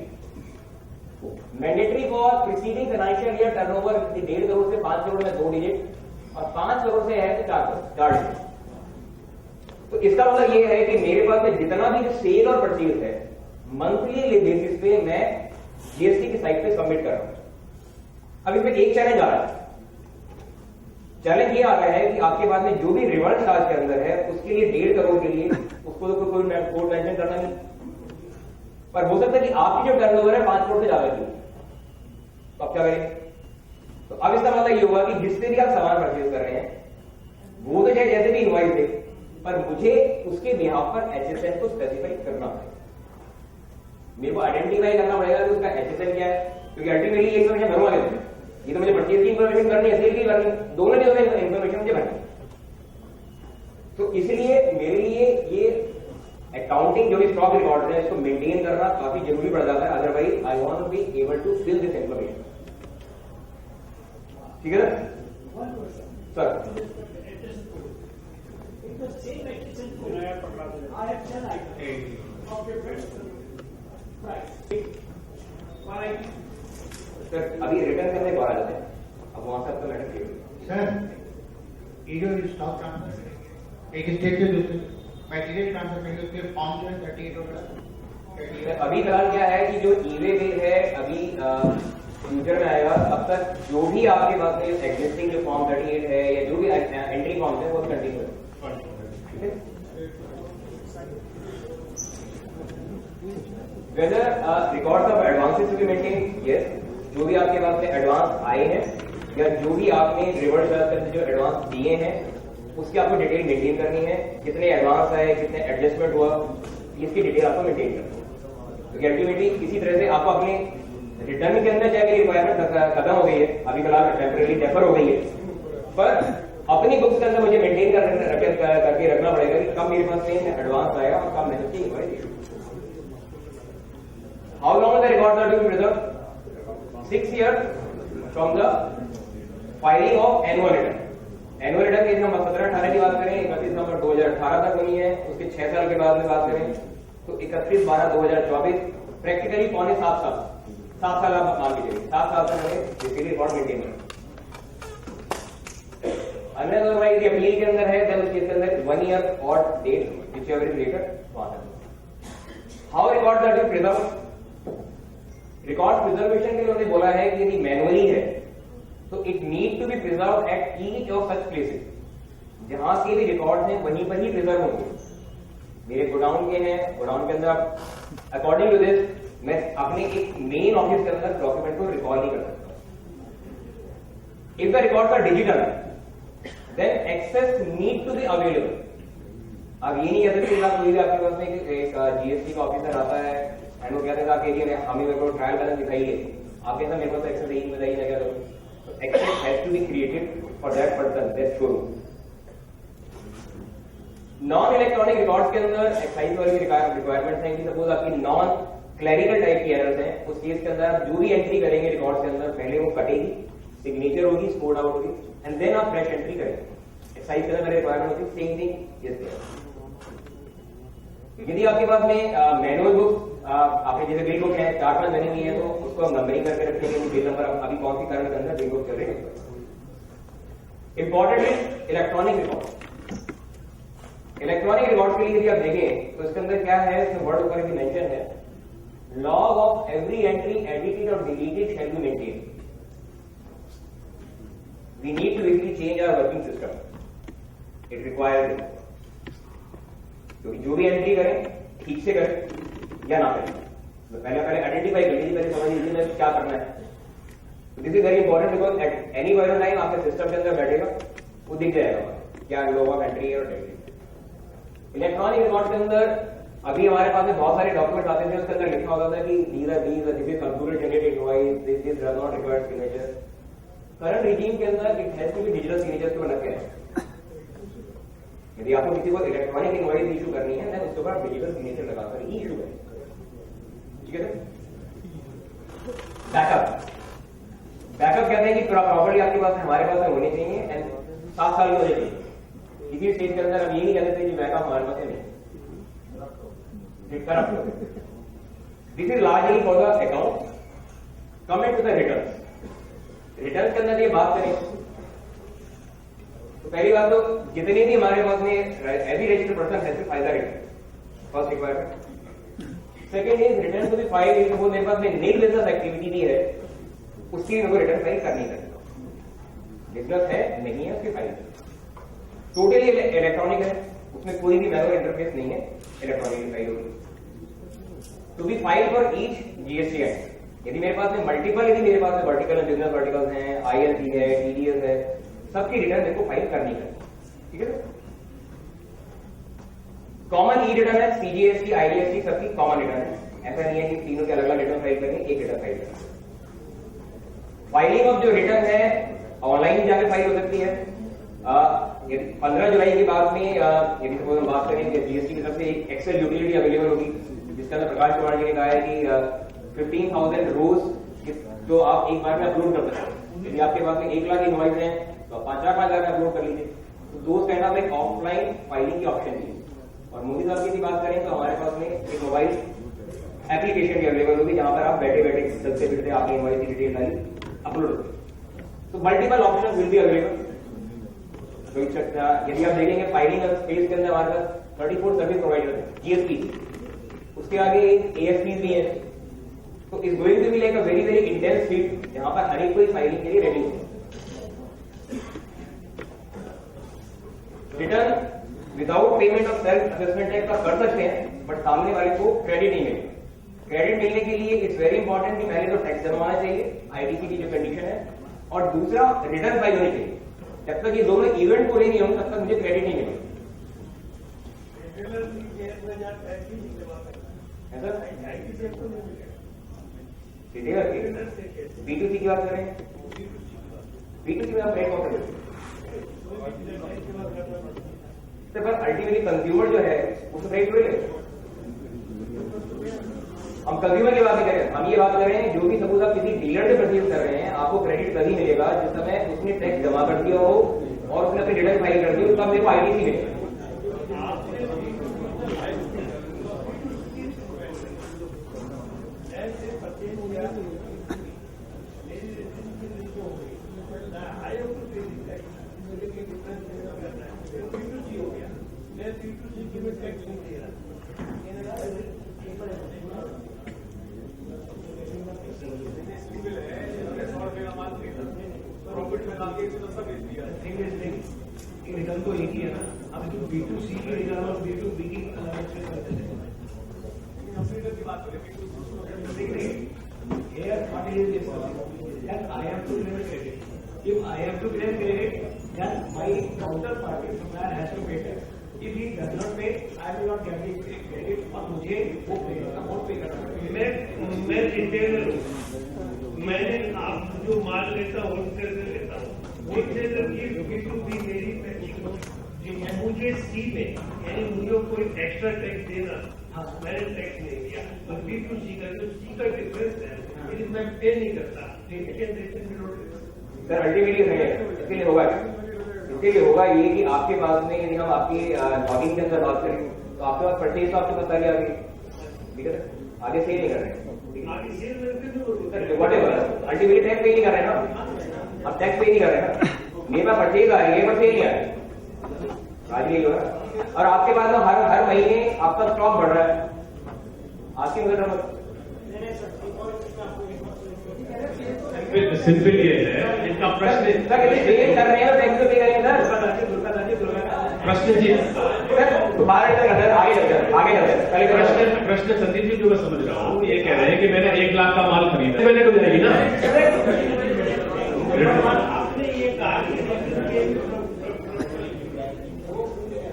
Mandatory for preceding financial year turnover 1.5 crore से 5 करोड़ में 2 digit और 5 करोड़ से है तो 4 digit. तो इसका मतलब ये है कि मेरे पास में जितना भी सेल और परचेज है मंथली बेसिस पे मैं जीएसटी की साइट पे सबमिट कर रहा हूं। अब इसमें एक चैलेंज आ रहा है, चैलेंज ये आ रहा है कि आपके पास में जो भी रिवर्स चार्ज के अंदर है उसके लिए 1.5 करोड़ के लिए उसको तो कोई कोड मेंशन करना नहीं, पर हो सकता है कि आपकी जो टर्नओवर है 5 करोड़ से ज्यादा की, तो आप क्या करेंगे? तो अब इसका मतलब ये होगा कि जिससे भी आप सामान परचेज कर रहे हैं वो तो चाहे जैसे भी इनवॉइस दे, पर मुझे उसके बिहाफ पर HSN को स्पेसिफाई करना पड़ेगा, मेरे को आइडेंटिफाई करना पड़ेगा कि उसका HSN क्या है, क्योंकि अल्टीमेटली ये इन्फॉर्मेशन भरवा लेते हैं, ये तो मुझे परचेज की इन्फॉर्मेशन करनी है, सेल की करनी है, दोनों चीजों में इन्फॉर्मेशन मुझे भरनी है। तो इसलिए मेरे लिए ये अकाउंटिंग जो भी स्टॉक रिकॉर्ड है इसको मेंटेन करना काफी जरूरी पड़ जाता है, otherwise I want to be able to fill this information. ठीक है सर? सर अभी रिटर्न करने को आ जाते हैं, अब वहां से आपका मैटर क्लियर। सर ये जो स्टॉक ट्रांसफर एक स्टेट से दूसरे मटेरियल ट्रांसफर करेंगे उसके फॉर्म जो है 38 वगैरह। अभी फिलहाल क्या है कि जो ई-वे बिल है अभी फ्यूचर में आएगा, अब तक जो भी आपके पास में एग्जिस्टिंग जो फॉर्म 38 है या जो भी एंट्री फॉर्म है वो कंटिन्यू है। Whether records of advances to be maintain, yes, जो भी आपके पास में एडवांस आए हैं या जो भी आपने रिवर्स चार्ज से जो एडवांस दिए हैं उसकी आपको डिटेल मेंटेन करनी है, कितने एडवांस आए, कितने एडजस्टमेंट हुआ, इसकी डिटेल आपको मेंटेन करनी है। तो अल्टीमेटली इसी तरह से आपको अपने रिटर्न के अंदर चाहे रिक्वायरमेंट खत्म हो गई है, अभी फिलहाल टेम्परेरी डेफर हो गई है, पर अपनी बुक्स के अंदर मुझे मेंटेन करके रखना पड़ेगा कि कब मेरे पास में एडवांस आया और कब मैंने उसकी इंक्वायरी दी। How long the records are to be preserved? 6 years from the filing of annual return. Annual return की हम 17-18 की बात करें, 31 नवंबर 2018 तक हुई है, उसके 6 साल के बाद में बात करें तो 31/12/2024, प्रैक्टिकली पौने 7 साल आप मान के चलिए, 7 साल तक हमें बेसिकली रिकॉर्ड मेंटेन करना। अनअदरवाइज अपील के अंदर है देन उसके अंदर 1 year और date whichever is later. How records are to preserve? Record preservation के लिए उन्होंने बोला है कि यदि मैनुअली है तो it need to be preserve at each of such places, जहां के भी रिकॉर्ड हैं वहीं पर ही प्रिजर्व होंगे। मेरे गोडाउन के हैं, गोडाउन के अंदर अकॉर्डिंग टू दिस मैं अपने एक मेन ऑफिस के अंदर डॉक्यूमेंट को रिकॉल नहीं कर सकता। If the records are digital then access need to be available. अब ये नहीं कह सकते कोई भी आपके पास में एक जीएसटी का ऑफिसर आता है एंड वो कहते हैं हमें मेरे को ट्रायल बैलेंस दिखाइए, आप कहते हैं मेरे पास एक्सेस नहीं बताइए मैं क्या करूं। तो access has to be created for that person, that showroom. Non electronic records के अंदर एक्साइज वाली रिक्वायरमेंट है कि सपोज आपकी नॉन क्लैरिकल टाइप की एरर्स हैं, उस केस के अंदर आप जो भी एंट्री करेंगे रिकॉर्ड के अंदर पहले वो कटेगी, सिग्नेचर होगी, स्कोर्ड आउट होगी, एंड देन आप फ्रेश एंट्री करेंगे। एक्साइज के अंदर रिक्वायरमेंट होती है सेम थिंग यस। यदि आपके पास में मैनुअल बुक आपके जैसे बिल बुक है 4-5 बनी हुई है तो उसको हम नंबरिंग करके रखेंगे, बिल नंबर अभी कौन सी कारण के अंदर बिल बुक चल रही है। इंपॉर्टेंट है इलेक्ट्रॉनिक रिकॉर्ड। इलेक्ट्रॉनिक रिकॉर्ड के लिए यदि आप देखें तो इसके अंदर क्या है, इसमें वर्ड ऊपर की मेंशन है, log of every entry edited और deleted shall be maintain. We need to basically change our working system, it requires. क्योंकि जो भी एंट्री करें ठीक से करें या ना करें, तो पहले आइडेंटिफाई कर लीजिए, पहले समझ लीजिए मैं क्या करना है। This is very important because at any point of time आपके सिस्टम के अंदर बैठेगा, वो दिख जाएगा क्या लॉग ऑफ एंट्री है और डेबिट। इलेक्ट्रॉनिक रिकॉर्ड के अंदर अभी हमारे पास में बहुत सारे डॉक्यूमेंट आते थे, उसके अंदर लिखा होता था कि this is computer generated invoice, this does not require signature. Current regime के अंदर it has to be digital signature को बना के है। यदि आपको किसी को इलेक्ट्रॉनिक इनवॉइस इशू करनी है देन उसके ऊपर डिजिटल सिग्नेचर लगाकर ही इशू करें, ठीक है। बैकअप कहते हैं कि प्रॉपर्टी आपके पास हमारे पास होनी चाहिए एंड 7 साल की होनी चाहिए। किसी स्टेज के अंदर हम ये नहीं कहते थे कि बैकअप हमारे पास नहीं, corrupt. This is largely for the account. Coming to the return के अंदर ये बात करें तो पहली बात तो जितनी भी हमारे पास में every registered person has to file the return, first requirement. Second is return to be file is वो मेरे पास में नील बिजनेस एक्टिविटी भी है, उसकी मेरे को रिटर्न फाइल करनी है। बिजनेस है नहीं है उसकी फाइल टोटली इलेक्ट्रॉनिक है, उसमें कोई भी मैनुअल इंटरफेस नहीं है, इलेक्ट्रॉनिक फाइल होगी। To be file for each GST act. यदि मेरे पास में मल्टीपल यदि मेरे पास में वर्टिकल बिजनेस वर्टिकल्स हैं, आईएलसी है, टीडीएस है, सबकी रिटर्न मेरे को फाइल करनी है, ठीक है। कॉमन ई रिटर्न है, सीजीएसटी आईडीएसटी सबकी कॉमन रिटर्न है। ऐसा नहीं है कि तीनों के अलग अलग रिटर्न फाइल करनी, एक रिटर्न फाइल करनी। फाइलिंग ऑफ जो रिटर्न है ऑनलाइन जाकर फाइल हो सकती है। 15 जुलाई के बाद में यदि सपोज हम बात करें जीएसटी की तरफ से एक एक्सेल यूटिलिटी अवेलेबल होगी, जिसके अंदर प्रकाश कुमार जी ने कहा है कि 15,000 रोज जो आप एक बार में अपलोड कर सकते हैं। यदि आपके पास में 1 लाख इनवॉइस हैं तो 5,000 में अपलोड कर लीजिए। तो दोस्त कहना एक ऑफलाइन फाइलिंग की ऑप्शन दी। और मोदी साहब की बात करें तो हमारे पास में एक मोबाइल एप्लीकेशन भी अवेलेबल होगी, जहां पर आप बैठे बैठे चलते फिरते आपकी इनवॉइस की डिटेल डाली अपलोड होगी। तो multiple option will be available. तो यदि आप देखेंगे फाइलिंग स्पेस के अंदर हमारे पास 34 सर्विस प्रोवाइडर है, जीएसपी, उसके आगे एएसपी भी है। तो is going to be like a very very intense field, जहां पर हर एक कोई फाइलिंग के लिए रेडी है। Return without payment of self assessment tax आप कर सकते हैं, बट सामने वाले को क्रेडिट नहीं मिलेगा। क्रेडिट मिलने के लिए इट्स वेरी इंपॉर्टेंट कि पहले तो टैक्स जमा होना चाहिए, आईटीसी की जो कंडीशन है, और दूसरा रिटर्न फाइल होनी चाहिए। जब तक ये दोनों इवेंट पूरे नहीं होंगे तब तक मुझे क्रेडिट नहीं मिलेगा। B2C की बात करें, B2C में आप रेट कौन सा पर अल्टीमेटली कंज्यूमर जो है उसको क्रेडिट थोड़ी लेगा। हम कंज्यूमर की बात नहीं करें, हम ये बात कर रहे हैं जो भी सपोज आप किसी डीलर से परचेज कर रहे हैं, आपको क्रेडिट तभी मिलेगा जिस समय उसने टैक्स जमा कर दिया हो और उसने अपनी रिटर्न फाइल कर दी हो, तब मेरे को आईटीसी मिलेगा। रिटर्न तो एक ही है ना, अब जो B2C की रिटर्न और B2B की अलग से करते हैं। Here what is this? That I have to claim credit. If I have to claim credit, then my counterparty supplier has to pay tax. If he does not pay, I will not get the credit और मुझे वो amount पे करना पड़ेगा। मैं retailer हूँ, मैंने आप जो माल लेता हूँ होलसेलर लेता हूँ, होलसेलर की B2B मेरी पैकिंग मुझे सी में यानी मुझे कोई एक्स्ट्रा टैक्स देना, मैंने टैक्स नहीं दिया, और B2C का जो सी का डिफरेंस है लेकिन मैं पे नहीं करता। सर अल्टीमेटली इसके लिए होगा ये कि आपके पास में यदि हम आपकी लॉगिंग के अंदर बात करें तो आपके पास परचेज तो आपके पास आ गया, ठीक है, आगे सेल नहीं कर रहे हैं, वट एवर अल्टीमेटली टैक्स पे नहीं कर रहे हैं ना, अब टैक्स पे नहीं कर रहे हैं ना, मेरे पास परचेज आ रही है पर सेल नहीं आ रही, आज यही हो रहा है। और आपके पास में हर महीने आपका स्टॉक बढ़ रहा है, आपकी मदद सिंपल ये है, इनका प्रश्न कर रहे हैं ना, टैक्स पे करेंगे सर, प्रश्न जी प्रश्न संदीप जी जो मैं समझ रहा हूँ ये कह रहे हैं कि मैंने 1 लाख का माल खरीदा, मैंने तो जाएगी ना।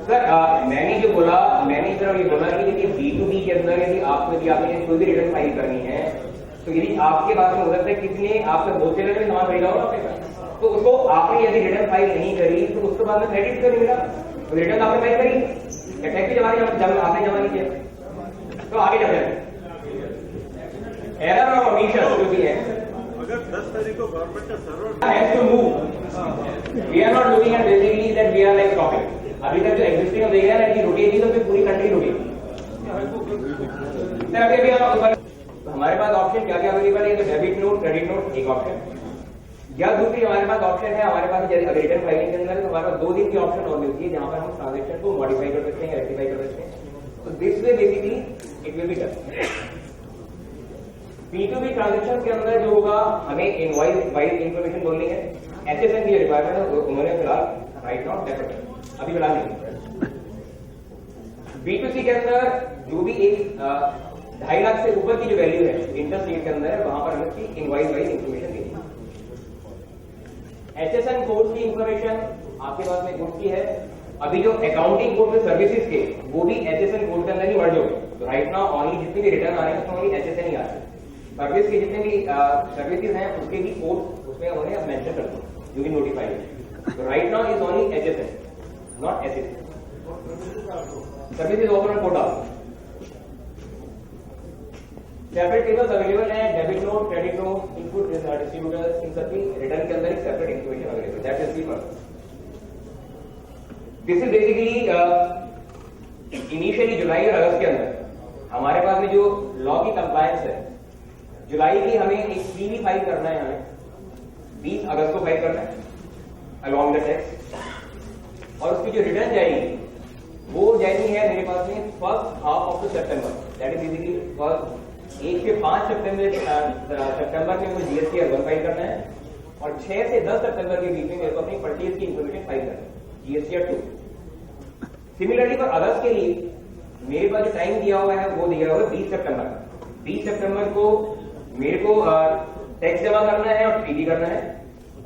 सर मैंने जो बोला, मैंने इस तरह ये बोला कि यदि B2B के अंदर यदि आपको आपने कोई भी रिटर्न फाइल करनी है तो यदि आपके पास में हो सकता है कितने आपके होलसेलर में सामान खरीदा होगा आपके पास, तो उसको आपने यदि रिटर्न फाइल नहीं करी तो उसके बाद में क्रेडिट क्यों नहीं मिला, तो रिटर्न आपने फाइल करी या टैक्स की जमा आपने जमा नहीं किया, तो आगे जब जाए एरर और ओमिशन जो भी है। अगर 10 तारीख को गवर्नमेंट का server has to move, we are not looking at basically that we are like stopping. अभी तक जो एग्जिस्टिंग हम देख रहे हैं ना कि रुकेगी तो फिर पूरी कंट्री रुकेगी। सर अभी भी हमारे पास ऑप्शन क्या क्या अवेलेबल है, डेबिट नोट, क्रेडिट नोट एक ऑप्शन, या दूसरी हमारे पास ऑप्शन है, हमारे पास रिटर्न फाइलिंग के अंदर तो हमारे पास 2 दिन की ऑप्शन और मिलती है जहां पर हम ट्रांजेक्शन को मॉडिफाई कर सकते हैं, रेक्टिफाई कर सकते हैं। तो this way basically it will be done. P2B transaction के अंदर जो होगा हमें इनवॉइस वाइज इंफॉर्मेशन बोलनी है, HSN की रिक्वायरमेंट है उन्होंने फिलहाल राइट नाउ डेफिनेट अभी फिलहाल नहीं। B2C के अंदर जो भी एक 2.5 लाख से ऊपर की जो वैल्यू है इंटर स्टेट के अंदर वहां पर हमें इनवॉइस वाइज इंफॉर्मेशन देनी है। HSN कोड की इंफॉर्मेशन आपके पास में कोड की है, अभी जो अकाउंटिंग कोड में सर्विसेज के वो भी HSN कोड के अंदर ही वर्ड हो गए, तो राइट नाउ ओनली जितने भी रिटर्न आ रहे हैं उसमें ओनली HSN ही आ रहे हैं। सर्विस के जितने भी सर्विसेज हैं उसके भी कोड उसमें उन्होंने अब मेंशन कर दिया जो भी नोटिफाइड है, तो right now is only HSN not SSN। Services open code आप सेपरेट टेबल्स अवेलेबल है, debit note, credit note, input distributors, इन सभी रिटर्न के अंदर एक separate information available, that is the first. This is basically initially July और अगस्त के अंदर हमारे पास में जो लॉ की कंप्लायंस है, जुलाई की हमें एक CV फाइल करना है, हमें 20 अगस्त को फाइल करना है अलॉन्ग द टैक्स, और उसकी जो रिटर्न जाएगी वो जाएगी है मेरे पास में first half of the September, that is basically 1 से 5 सितंबर में मुझे GSTR 1 फाइल करना है, और 6 से 10 सितंबर के बीच में मेरे को अपनी परचेज की इंफॉर्मेशन फाइल करना है GSTR 2। सिमिलरली फॉर अगस्त के लिए मेरे पास जो टाइम दिया हुआ है वो दिया हुआ है 20 सितंबर। 20 सितंबर को मेरे को टैक्स जमा करना है और PD करना है,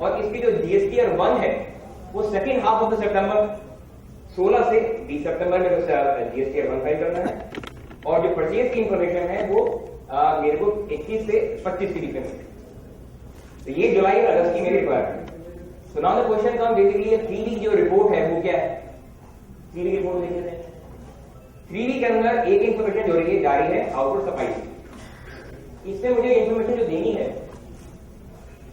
और इसकी जो GSTR 1 है वो second half of the September 16 से 20 सितंबर में GSTR 1 फाइल करना है, और जो परचेज की इंफॉर्मेशन है वो मेरे को 21 से 25 के बीच में। तो ये जुलाई और अगस्त की मेरी requirement. So now the question come basically 3 week जो रिपोर्ट है वो क्या है, 3 वीक रिपोर्ट देख लेते हैं। 3 वीक के अंदर एक इंफॉर्मेशन जो रही जा रही है आउटपुट सप्लाई, इसमें मुझे इंफॉर्मेशन जो देनी है,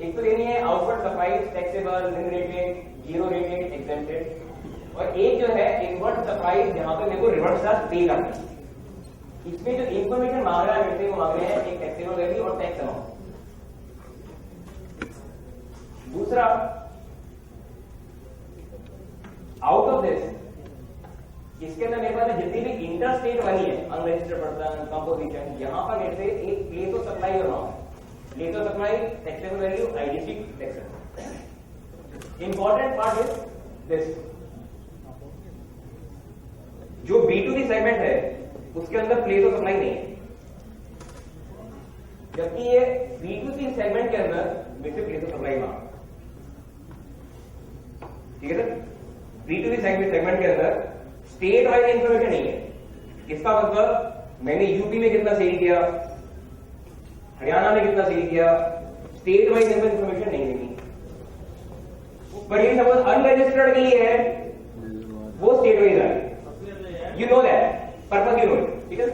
एक तो देनी है output supply taxable, non rated, zero rated, exempted, और एक जो है इनवर्ट सप्लाई जहां पर मेरे को रिवर्स चार्ज पे करना है। इसमें जो इंफॉर्मेशन मांग रहा है मेरे से वो मांग रहे हैं एक टैक्सेबल वैल्यू और टैक्स अमाउंट। दूसरा, आउट ऑफ दिस इसके अंदर मेरे पास जितनी भी इंटर स्टेट वाली है अनरजिस्टर्ड पर्सन, कंपोजिशन, यहां पर मेरे से एक प्लेस ऑफ सप्लाई और now place of supply, taxable value, IDC tax. Important part is this, जो B2B सेगमेंट है उसके अंदर प्लेस ऑफ सप्लाई नहीं है, जबकि ये B2C सेगमेंट के अंदर मेरे से प्लेस ऑफ सप्लाई मांग, ठीक है सर। B2B सेगमेंट के अंदर स्टेट वाइज इंफॉर्मेशन नहीं है, इसका मतलब मैंने यूपी में कितना सेल किया, हरियाणा में कितना सेल किया, स्टेट वाइज इंफॉर्मेशन नहीं देनी। पर ये सपोज अनरजिस्टर्ड के लिए है वो स्टेट वाइज आ रही है, you know that purpose, you know, ठीक है।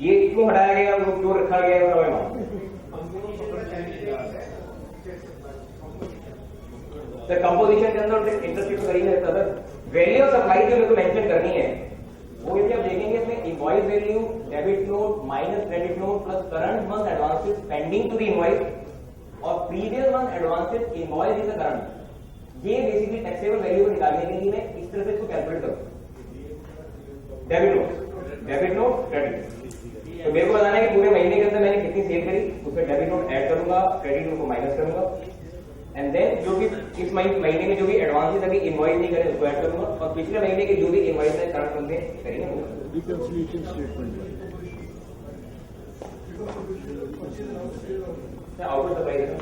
ये क्यों हटाया गया, वो क्यों रखा गया, वो हमें मालूम। सर कंपोजिशन के अंदर इंटरेस्ट तो करी है सर, वैल्यू ऑफ सप्लाई जो मेरे को मेंशन करनी है वो यदि आप देखेंगे इसमें invoice value, debit note minus credit note plus current month advances pending to the invoice और previous month advances invoice in the current, ये बेसिकली टैक्सेबल वैल्यू को निकालने के लिए मैं इस तरह से इसको कैलकुलेट करूंगा। डेबिट नोट क्रेडिट, तो मेरे को बताना है कि पूरे महीने के अंदर मैंने कितनी सेल करी, उसमें डेबिट नोट ऐड करूंगा, क्रेडिट नोट को माइनस करूंगा, एंड देन जो भी इस महीने में जो भी एडवांसेस अभी इनवॉइस नहीं करे उसको ऐड करूंगा, और पिछले महीने के जो भी इनवॉइस है करंट मंथ में करेंगे रिकंसिलिएशन स्टेटमेंट आउटपुट सप्लाई देगा।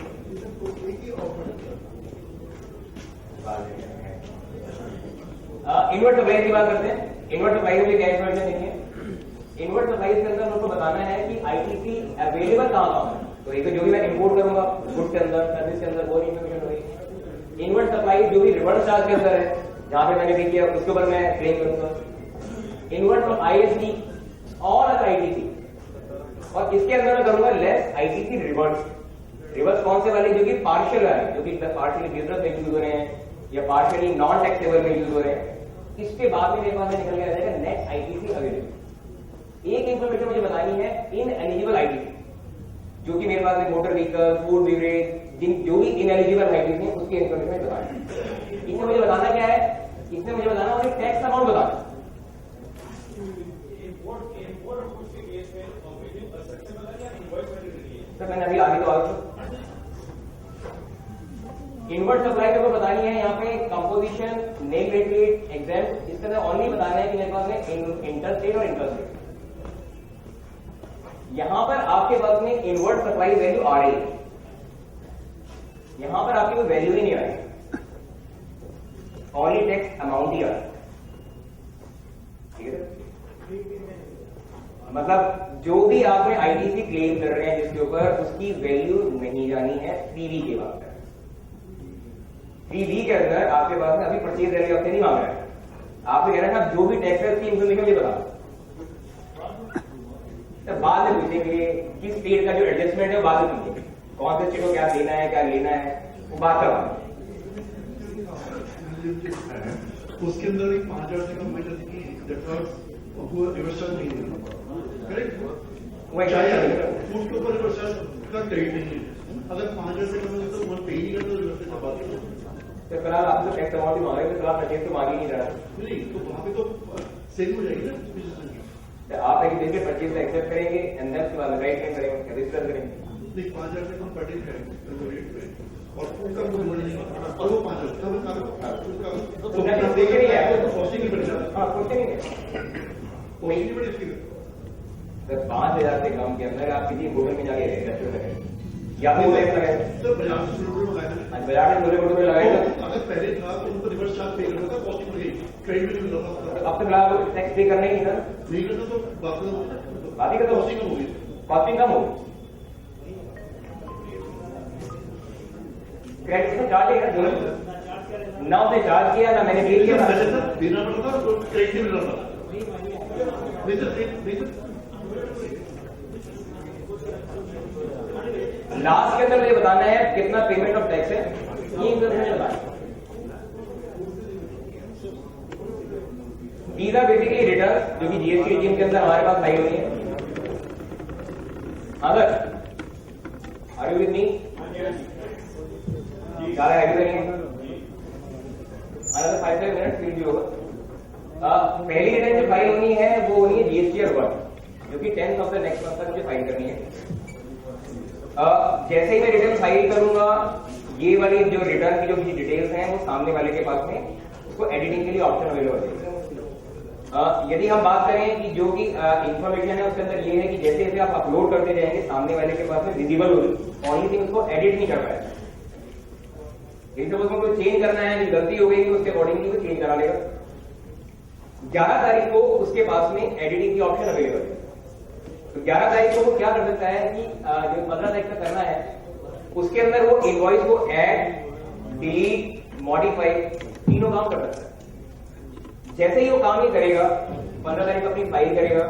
इनवर्ट सप्लाई की बात करते हैं। इनवर्ट सप्लाई में क्या इन्फॉर्मेशन नहीं है। इनवर्ट सप्लाई के अंदर मुझको बताना है कि आईटीसी अवेलेबल कहां है। तो एक जो भी मैं इंपोर्ट करूंगा गुड्स के अंदर, सर्विस के अंदर, वो इन्फॉर्मेशन होगी। इनवर्ट सप्लाई जो भी रिवर्स चार्ज के अंदर है, जहां पे मैंने पे किया उसके ऊपर मैं क्लेम करूंगा। इनवर्ट फ्रॉम आईएसडी और आईटीसी, और इसके अंदर मैं करूंगा लेस आईटीसी रिवर्स। रिवर्स कौन से वाले, जो कि पार्शियल है, जो कि पार्शियली बिजनेस में यूज हो रहे हैं या पार्शियली नॉन टैक्सेबल में यूज हो रहे हैं। इसके बाद में मेरे पास निकल के आ जाएगा नेट आईटीसी अवेलेबल। एक इंफॉर्मेशन मुझे बतानी है इन एलिजिबल आईटीसी, जो कि मेरे पास है मोटर व्हीकल, फूड बेवरेज, जो भी इन एलिजिबल आईटीसी है उसकी इंफॉर्मेशन बतानी है। इसमें मुझे बताना क्या है, इसमें मुझे बताना है टैक्स अमाउंट बताना। सर मैंने अभी आगे तो इनवर्ट सप्लाई को बतानी है यहाँ पे कंपोजिशन, नेम रेट, एग्जाम, इसके अंदर ओनली बताना है कि मेरे पास में इंटरस्टेट और इंटरस्टेट। यहां पर आपके पास में इनवर्ट सप्लाई वैल्यू आ रही है, यहां पर आपकी कोई वैल्यू ही नहीं आ रही, ओनली टैक्स अमाउंट ही आ रहा है। ठीक है, मतलब जो भी आपने आईटीसी क्लेम कर रहे हैं जिसके ऊपर, उसकी वैल्यू नहीं जानी है 3V के बाद। 3V के अंदर आपके पास में अभी परचेज वैल्यू आपसे नहीं मांग रहा है, आपसे कह रहे हैं आप जो भी टैक्स है उसकी इन्फॉर्मेशन मुझे बता। तो बाद में पूछेंगे किस स्टेट का जो एडजस्टमेंट है वो बाद में पूछेंगे, कौन से स्टेट को क्या देना है, क्या लेना है, वो बात का बात। उसके अंदर एक 5000 से कम महीने की रिवर्सल नहीं है, करेक्ट? फूड के ऊपर रिवर्सल का क्रेडिट नहीं है। अगर 5000 से कम है तो वो पे ही नहीं करता, रिवर्सल का बात है। तो फिलहाल आप तो टैक्स अमाउंट ही मांग रहे हैं, तो फिलहाल परचेज तो मांग ही नहीं रहा। नहीं तो वहां पे तो सेल हो जाएगी ना। तो आप एक दिन के परचेज में एक्सेप्ट करेंगे एंड देन उसके बाद राइट क्लेम करेंगे, रजिस्टर करेंगे। नहीं 5000 से कम परचेज करेंगे रेट पे, और फूड का कुछ बोल नहीं, और वो 5000 का देखे नहीं है, कॉस्टिंग नहीं बढ़ेगा। हाँ कुछ नहीं है, कॉस्टिंग नहीं बढ़ेगी। 5000 से कम के अंदर आप किसी होटल में जाके रजिस्टर करें या फिर लगाए तो बाजार से शुरू में लगाया, बाजार में बोले बोले लगाएगा। अगर पहले था तो उनको रिवर्स चार्ज पे करना था, कॉस्टिंग बढ़ गई, क्रेडिट में लगा। अब तो फिलहाल टैक्स पे करना ही नहीं था, नहीं करना तो बात बात ही का तो कॉस्टिंग कम होगी। कॉस्टिंग कम होगी। क्रेडिट तो चार्ज है दोनों, ना उसने चार्ज किया ना मैंने पे किया, देना पड़ता तो क्रेडिट मिल रहा था। लास्ट के अंदर मुझे बताना है कितना पेमेंट ऑफ टैक्स है, ये इंफॉर्मेशन बताना। दीज आर बेसिकली रिटर्न जो कि जीएसटी रिजीम के अंदर हमारे पास फाइल हुई है। अगर आर यू विद मी, ज़्यादा हैवी करेंगे, अगर 5 मिनट फिर भी होगा। पहली रिटर्न जो फाइल होनी है वो होनी है जीएसटीआर 1, जो कि 10th of the next month तक मुझे फाइल करनी है। जैसे ही मैं रिटर्न फाइल करूंगा, ये वाली जो रिटर्न की जो डिटेल्स हैं वो सामने वाले के पास में उसको एडिटिंग के लिए ऑप्शन अवेलेबल है। यदि हम बात करें कि जो भी इंफॉर्मेशन है उसके अंदर ये है कि जैसे जैसे आप अपलोड करते जाएंगे सामने वाले के पास में विजिबल होगी, ओनली थिंग उसको एडिट नहीं कर पाए। इनको चेंज करना है, गलती हो गई तो उसके अकॉर्डिंगली वो चेंज करा लेगा। 11 तारीख को उसके पास में एडिटिंग की ऑप्शन अवेलेबल है। तो 11 तारीख को वो क्या कर सकता है कि जो 15 तारीख का करना है उसके अंदर वो इनवॉइस को ऐड, डिलीट, मॉडिफाई तीनों काम कर सकता है। जैसे ही वो काम ये करेगा 15 तारीख अपनी फाइल करेगा,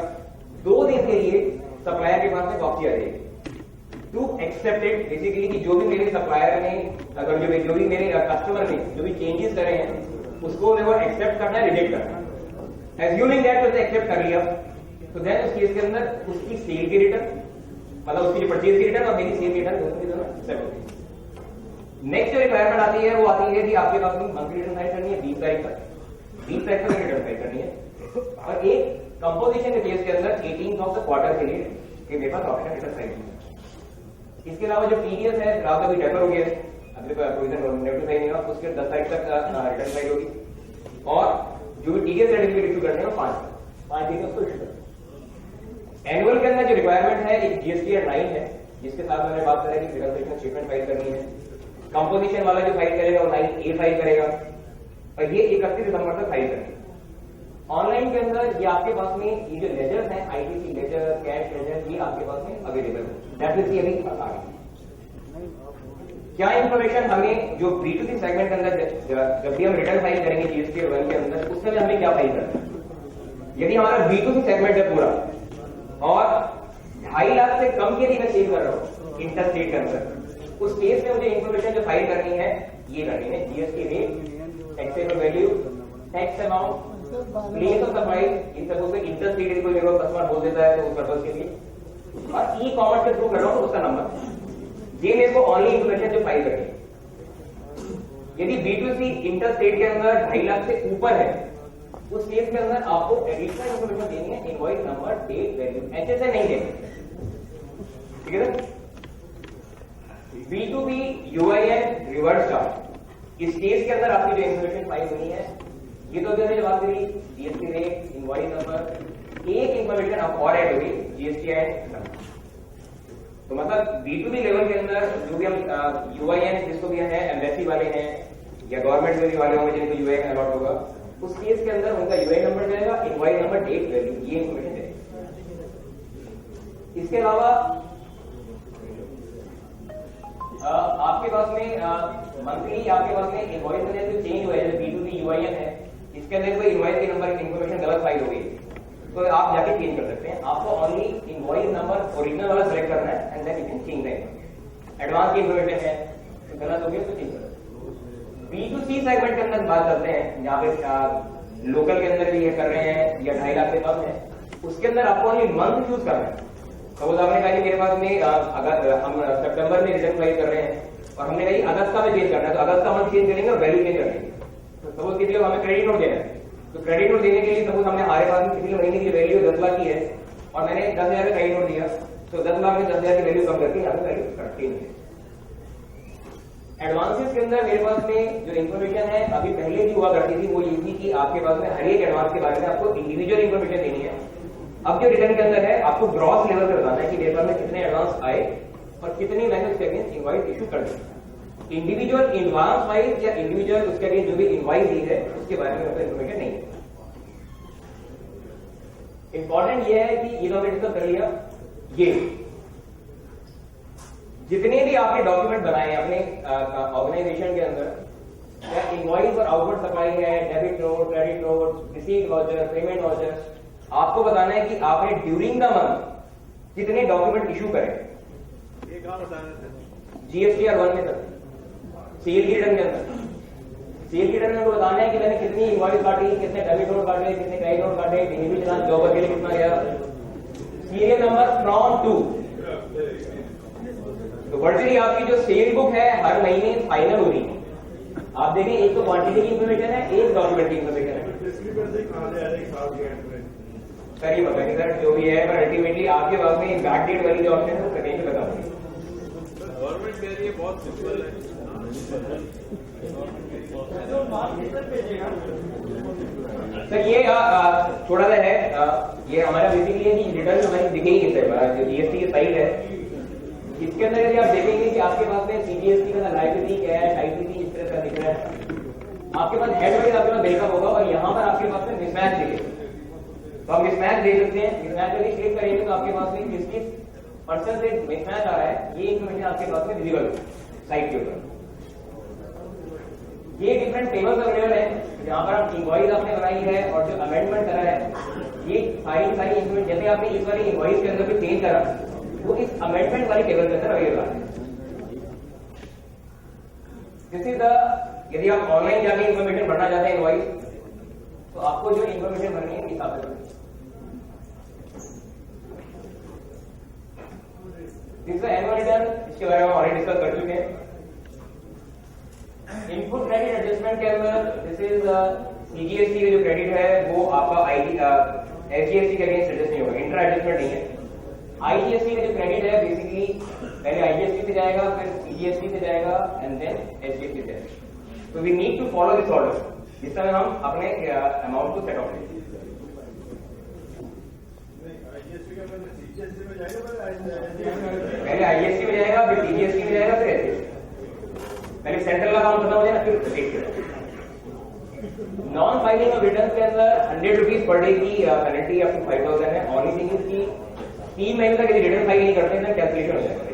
2 दिन के लिए सप्लायर के पास में कॉपी आ जाएगी टू एक्सेप्टेड, बेसिकली कि जो भी मेरे सप्लायर ने अगर जो भी मेरे कस्टमर ने जो भी चेंजेस करे हैं उसको वो एक्सेप्ट करना है, रिजेक्ट करना है। एज्यूमिंग दैट उसने एक्सेप्ट कर लिया तो देन उस केस के अंदर उसकी सेल की रिटर्न, मतलब उसकी परचेज की रिटर्न और मेरी सेल की रिटर्न दोनों की दोनों एक्सेप्ट होती है। नेक्स्ट जो रिक्वायरमेंट आती है वो आती है कि आपके पास में मंथली रिटर्न फाइल करनी है 20 तारीख तक, 20 तारीख तक रिटर्न फाइल करनी है, और एक कंपोजिशन के केस के अंदर 18th ऑफ द क्वार्टर के लिए कि मेरे पास ऑप्शन रिटर्न फाइल है। इसके अलावा जो टीडीएस है फिलहाल अभी डेफर हो गया है, अगले प्रोविजन नोटिफाई नहीं हुआ, उसके 10 तारीख तक रिटर्न फाइल होगी, और जो भी टीडीएस सर्टिफिकेट इशू करने हैं 5 दिन उसको इशू करना। एनुअल के अंदर जो रिक्वायरमेंट है एक जीएसटी 9 है, जिसके साथ मैंने बात करा कि रिकंसिलिएशन स्टेटमेंट फाइल करनी है। कंपोजिशन वाला जो फाइल करेगा वो 9A फाइल करेगा, और ये 31 दिसंबर तक फाइल करेगा। ऑनलाइन के अंदर ये आपके पास में ये जो लेजर्स हैं, आईटीसी लेजर, कैश लेजर, ये आपके पास में अवेलेबल है। दैट इज अभी क्या इंफॉर्मेशन हमें जो B2C सेगमेंट के अंदर जब भी हम रिटर्न फाइल करेंगे जीएसटी 1 के अंदर, उसके लिए हमें क्या फाइल करना है। यदि हमारा B2C सेगमेंट है पूरा और 2.5 लाख से कम के लिए मैं सेल कर रहा हूँ इंटर स्टेट के अंदर, उस केस में मुझे इंफॉर्मेशन जो फाइल करनी है ये करनी है, GST rate, taxable value, tax amount, place of supply, इन सबको इंटर स्टेट कोई मेरे कस्टमर बोल देता है तो उस पर्पज के लिए, और ई कॉमर्स के थ्रू कर रहा हूँ उसका नंबर, ये मेरे को ऑनली इंफॉर्मेशन जो फाइल करनी है। यदि B2C इंटर स्टेट के अंदर 2.5 लाख से ऊपर है, उस केस के अंदर आपको एडिशनल इंफॉर्मेशन देनी है, इनवॉइस नंबर, डेट, वैल्यू, ऐसे नहीं देंगे, ठीक है sir. B2B UIN reverse charge, इस केस के अंदर आपकी जो इंफॉर्मेशन फाइल होनी है, ये तो मैंने जो बात करी जीएसटी रेट, इनवॉइस नंबर, एक इंफॉर्मेशन आप और ऐड होगी जीएसटी नंबर। तो मतलब B2B लेवल के अंदर जो भी हम UIN जिसको भी है, एम्बेसी वाले हैं या गवर्नमेंट में भी वाले होंगे जिनको UIN अलॉट होगा, उस केस के अंदर उनका UIN नंबर जाएगा, इनवॉइस नंबर, डेट, वैल्यू, ये इंफॉर्मेशन देगा। इसके अलावा आपके पास में मंथली आपके पास में इनवॉइस में जो चेंज हुआ है, जो B2B UIN है, इसके अंदर कोई इनवॉइस के नंबर की इंफॉर्मेशन गलत फाइल हो गई तो आप जाके चेंज कर सकते हैं। आपको ओनली इनवॉइस नंबर ओरिजिनल वाला सेलेक्ट करना है and then you can change that. Advance की इंफॉर्मेशन है तो गलत हो गया तो चेंज करो। B2C सेगमेंट के अंदर बात करते हैं, जहां पे लोकल के अंदर भी ये कर रहे हैं या 2.5 लाख से कम है, उसके अंदर आपको ओनली मंथ चूज करना है। सपोज आपने कहा कि मेरे पास में अगर हम सितंबर में रिटर्न फाइल कर रहे हैं और हमने कहा अगस्त का में चेंज करना है, तो अगस्त का मंथ चेंज करेंगे और वैल्यू चेंज करेंगे। सपोज किसी लोग हमें क्रेडिट नोट देना है, तो क्रेडिट नोट देने के लिए सपोज हमने हमारे पास में पिछले महीने की वैल्यू 10 लाख की है और मैंने 10,000 का क्रेडिट नोट दिया, तो 10 लाख में 10,000 की वैल्यू कम करके यहाँ पे वैल्यू करती है। एडवांसेस के अंदर मेरे पास में जो इन्फॉर्मेशन है अभी पहले भी हुआ करती थी, वो ये थी कि आपके पास में हर एक एडवांस के बारे में आपको इंडिविजुअल इन्फॉर्मेशन देनी है। अब जो रिटर्न के अंदर है आपको ग्रॉस लेवल पर बताना है कि मेरे पास में कितने एडवांस आए और कितनी मैंने उसके अगेंस्ट इनवॉइस इशू कर दी। इंडिविजुअल एडवांस वाइज या इंडिविजुअल उसके अगेंस्ट जो भी इनवॉइस दी है उसके बारे में आपको इन्फॉर्मेशन नहीं है। इंपॉर्टेंट ये है कि ये हमने डिस्कस कर लिया, ये जितने भी आपने डॉक्यूमेंट बनाए हैं अपने ऑर्गेनाइजेशन के अंदर, या इनवॉइस और आउटवर्ड सप्लाई है, debit note, credit note, receipt voucher, payment voucher, आपको बताना है कि आपने ड्यूरिंग द मंथ कितने डॉक्यूमेंट इशू करें। ये कहां बताना GSTR 1 में सर, सेल की रिटर्न के अंदर, सेल की रिटर्न में बताना है कि मैंने कितनी इनवॉइस काटी, कितने डेबिट नोट काटे, कितने क्रेडिट नोट काटे, डिलीवरी चालान जॉब के लिए कितना गया, सीरियल नंबर फ्रॉम टू। तो वर्चुअली आपकी जो सेल बुक है हर महीने फाइनल हो रही है। आप देखें एक तो क्वांटिटी की इंफॉर्मेशन है, एक डॉक्यूमेंट की इंफॉर्मेशन है। सर ये बताइए सर जो भी है, पर अल्टीमेटली आपके पास में एक बैक डेट वाली जो ऑप्शन है उसका कैसे बता देंगे। गवर्नमेंट कह रही है बहुत सिंपल है, सर ये थोड़ा सा है, ये हमारा बेसिकली है कि रिटर्न हमारी दिखेगी जो जीएसटी की साइड है, इसके अंदर यदि आप देखेंगे कि आपके पास में सीजीएसटी का लाइबिलिटी कैश आईटीसी इस तरह का दिख रहा है, आपके पास हेड वाइज आपके पास ब्रेकअप होगा और यहाँ पर आपके पास में मिसमैच दिखेगा। तो आप मिसमैच देख सकते हैं, मिसमैच यदि क्लिक करेंगे तो आपके पास में किस परसेंटेज मिसमैच आ रहा है, ये इन्फॉर्मेशन आपके पास में विजिबल साइट के ऊपर। ये डिफरेंट टेबल्स अवेलेबल है जहां पर आप इनवॉइस आपने बनाई है और जो अमेंडमेंट करा है, ये सारी इंप्लीमेंट जैसे आपने इस वाली इनवॉइस के अंदर भी चेंज करा वो इस अमेंडमेंट वाली टेबल के अंदर अवेलेबल है। दिस इज द, यदि आप ऑनलाइन जाके इन्फॉर्मेशन भरना चाहते हैं इनवॉइस, तो आपको जो इन्फॉर्मेशन भरनी है हिसाब से दिस एनुअल रिटर्न, इसके बारे में हम ऑलरेडी डिस्कस कर चुके हैं। इनपुट क्रेडिट एडजस्टमेंट के अंदर दिस इज सीजीएसटी का जो क्रेडिट है वो आपका एचजीएसटी के अगेंस्ट एडजस्ट नहीं होगा, इंट्रा एडजस्टमेंट नहीं है। आईजीएसटी का जो क्रेडिट है बेसिकली पहले आईजीएसटी से जाएगा, फिर सीजीएसटी से जाएगा एंड देन एचजीएसटी से जाएगा। तो we need to follow this order जिस समय हम अपने अमाउंट को सेट ऑफ करें। पहले आईजीएसटी में जाएगा, फिर सीजीएसटी में जाएगा, फिर एचजीएसटी। पहले सेंट्रल का काम खत्म हो जाएगा, फिर state. Non filing of return के अंदर 100 रुपीज पर डे की पेनल्टी अप टू 5000 है। ओनली थिंग इज की 3 महीने तक यदि रिटर्न फाइल नहीं करते हैं कैलकुलेशन हो जाएगा।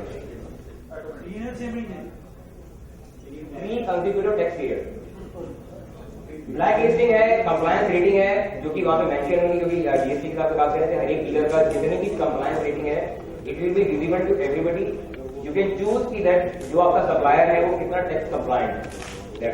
3 consecutive tax period. Black listing है, कंप्लायंस रेटिंग है, जो कि वहां पे मेंशन होगी, क्योंकि जीएसटी के साथ बात कर रहे थे, हर एक डीलर का जितने की कंप्लायंस रेटिंग है it will be visible to everybody. You can choose की दैट जो आपका सप्लायर है वो कितना टैक्स कंप्लायंट है।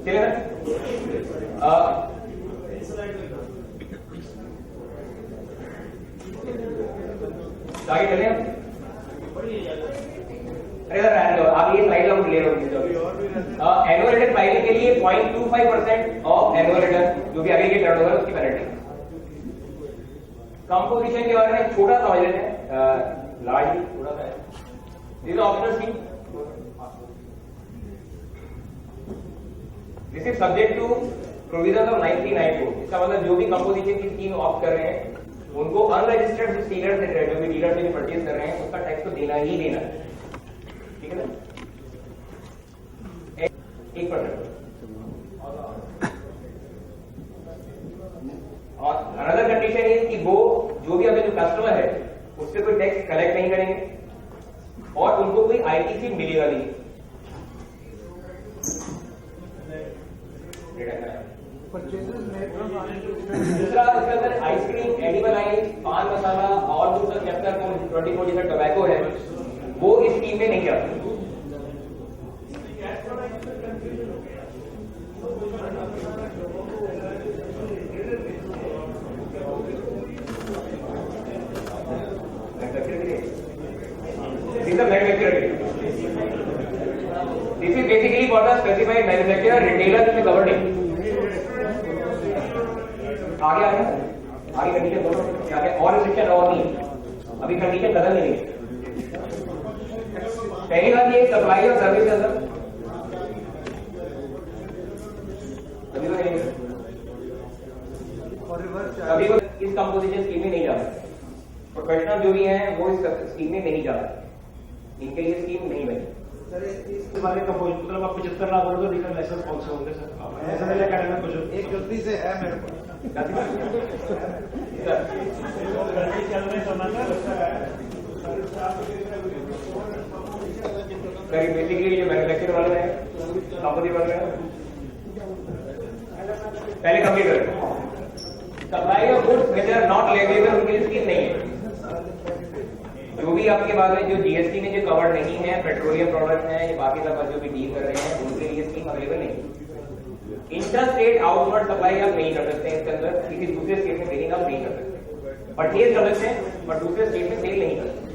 चलिए आगे चले। अरे आप ये स्लाइड लोग क्लियर होगी। एनुअल रिटर्न फाइलिंग के लिए 0.25% ऑफ एनुअल रिटर्न जो भी आगे के टर्नओवर उसकी पेनल्टी। कंपोजिशन के बारे में छोटा समझ लेते हैं, लार्ज थोड़ा सा है। This optional scheme, this is subject to provision of 1994। इसका मतलब जो भी कंपोजिशन की स्कीम ऑप्ट कर रहे हैं उनको अनरजिस्टर्ड डीलर से, जो भी डीलर से परचेज कर रहे हैं उसका टैक्स तो देना ही देना है, ठीक है ना, 1%। और अनदर कंडीशन ये कि वो जो भी अपने जो कस्टमर है उससे कोई टैक्स कलेक्ट नहीं करेंगे और उनको कोई आईटीसी मिलेगा नहीं। दूसरा इसके अंदर आइसक्रीम, एडिबल आइस, पान मसाला और दूसरा चैप्टर 24 जैसा टोबैको है वो इस स्कीम में नहीं जाता। This is basically for the specified manufacturer, retailer is covered in. आगे कंडीशन बोलो क्या है, और रिस्ट्रिक्शन और नहीं, अभी कंडीशन बदल नहीं है। पहली बात ये सप्लाई और सर्विस के अंदर अभी वो इस कंपोजिशन स्कीम में नहीं जा रहा। प्रोफेशनल जो भी हैं वो इस स्कीम में नहीं जा रहा, इनके लिए स्कीम नहीं बनी। हमारे कंपोज मतलब आप 75 लाख बोलोगे रिटर्न लाइसेंस कौन से होंगे सर? ऐसा मेरे अकेडमी में कुछ एक गलती से है मेरे को बेसिकली जो मैन्युफैक्चर वाले हैं, कंपनी वाले हैं, पहले कंप्लीट करें। Supply of goods which are not leviable उनके लिए स्कीम नहीं है। जो भी आपके बाद में जो जीएसटी में जो कवर्ड नहीं है, पेट्रोलियम प्रोडक्ट है, बाकी सब जो भी डील कर रहे हैं उनके लिए स्कीम अवेलेबल नहीं। इंटर स्टेट आउटवर्ड सप्लाई आप नहीं कर सकते हैं, इसके अंदर किसी दूसरे स्टेट में सेलिंग आप नहीं कर सकते। परचेज कर सकते हैं पर दूसरे स्टेट में सेल नहीं कर सकते।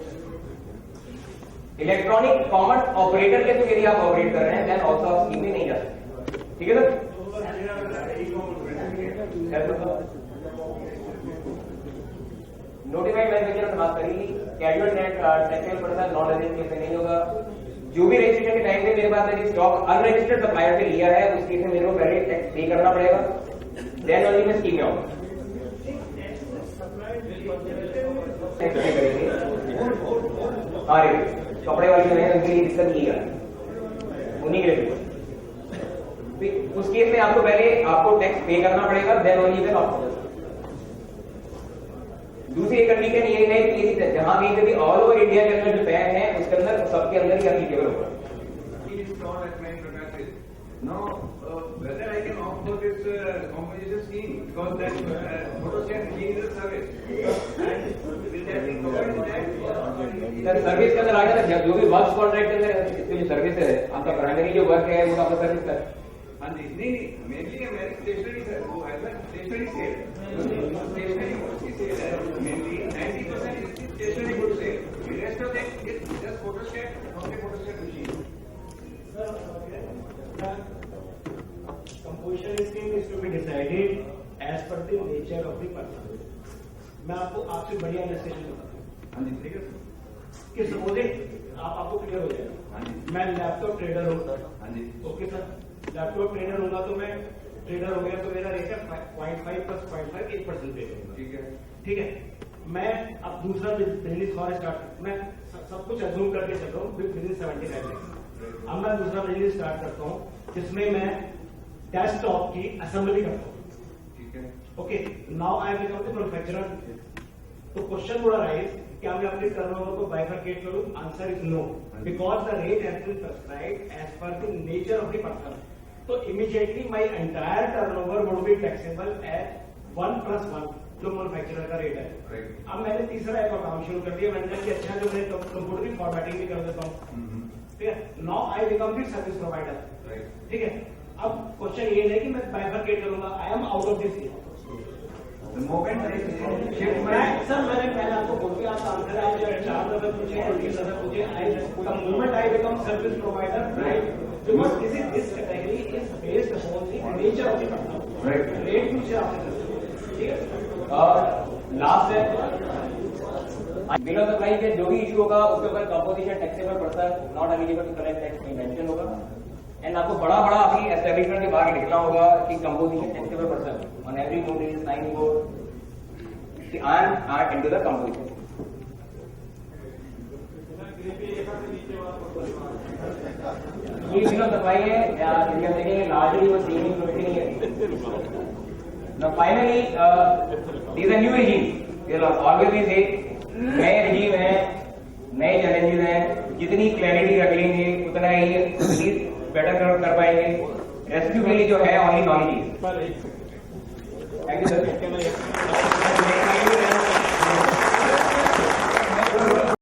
इलेक्ट्रॉनिक कॉमर्स ऑपरेटर के थ्रू यदि आप ऑपरेट कर रहे हैं देन ऑल्सो आप स्कीम में नहीं जा सकते, ठीक है सर। नोटिफाइड मैन्युफैक्चरर से बात करेगी, casual taxable person non resident में नहीं होगा। जो भी रजिस्ट्रेशन के टाइम पे मेरे पास है स्टॉक अनरजिस्टर्ड सप्लायर से लिया है उस केस में मेरे को पहले टैक्स पे करना पड़ेगा, देन ओनली मैं स्कीम में आऊंगा। कपड़े वाली जो है उनके लिए दिक्कत नहीं है, उन्हीं के लिए उस केस में आपको पहले आपको टैक्स पे करना पड़ेगा, then only you can opt. दूसरी कंडीशन ये है कि जहां कहीं पे भी ऑल ओवर इंडिया के अंदर जो पैन है उसके अंदर सबके अंदर ही एप्लीकेबल होगा। Now, whether I can opt for this compensation scheme because that photostat machine is a service, and will that be covered in that? Service के अंदर आ गया जो भी वर्क कॉन्ट्रैक्ट के अंदर इसके जो सर्विस है, आपका प्राइमरी जो वर्क है वो आपका सर्विस है। हाँ जी, नहीं मेनली हमारी स्टेशनरी है, वो है ना स्टेशनरी सेल, स्टेशनरी गुड्स की सेल है मेनली 90% इसकी stationery goods sale, rest of it is just photostat from the photostat machine. Composition scheme is to be decided as per the nature of the person. मैं आपसे बढ़िया illustration बताता हूँ। हाँ जी, ठीक है कि सपोजिंग आपको क्लियर हो जाएगा। हाँ जी, मैं लैपटॉप ट्रेडर हूँ। हाँ जी, ओके सर, लैपटॉप ट्रेडर होगा तो मैं ट्रेडर हो गया तो मेरा रेट है 0.5 प्लस 0.5 1% पे करूंगा। ठीक है। मैं अब दूसरा बिजनेस और स्टार्ट, मैं सब कुछ अज्यूम करके चल रहा हूँ बिजनेस 75 लाख। अब मैं दूसरा बिजनेस स्टार्ट करता हूँ जिसमें मैं डेस्कटॉप की असेंबली करता हूँ। ठीक है, okay, now I become the manufacturer. तो क्वेश्चन थोड़ा राइज, क्या मैं अपने टर्नओवर को बाइफरकेट करूं? Answer is no, because the rate has been prescribed as per the nature of the person. तो immediately my entire turnover would be taxable at 1+1 जो manufacturer का रेट है। अब मैंने तीसरा एक और काम शुरू कर दिया, मैंने कहा कि अच्छा जो मैं कंप्यूटर की फॉर्मेटिंग भी कर देता हूँ। ठीक है, now I become the service provider. ठीक है, अब क्वेश्चन ये है कि मैं बाइफरकेट करूंगा, I am out of this. Sir मैंने पहले आपको बोल दिया, आप आंसर आप 4 दफे पूछे, 3 दफे पूछे। Moment I become service provider, right, because this category is based upon the nature of the company. Rate पूछे आपसे। ठीक है, और लास्ट है बिल ऑफ सप्लाई के जो भी इशू होगा उसके ऊपर composition taxable person not eligible to collect tax mention होगा। एंड आपको बड़ा अपनी एस्टेब्लिशमेंट के बाहर लिखना होगा कि composition taxable person on every notice sign board I am into the composition. ये बिल ऑफ सप्लाई है या देखेंगे लार्जली वो सेम ही है। Now finally, these are new regime. There are always a नए regime है, नए challenges हैं। जितनी clarity रख लेंगे उतना ही बेटर कर पाएंगे। रेस्क्यू के लिए जो है only knowledge। Thank you sir.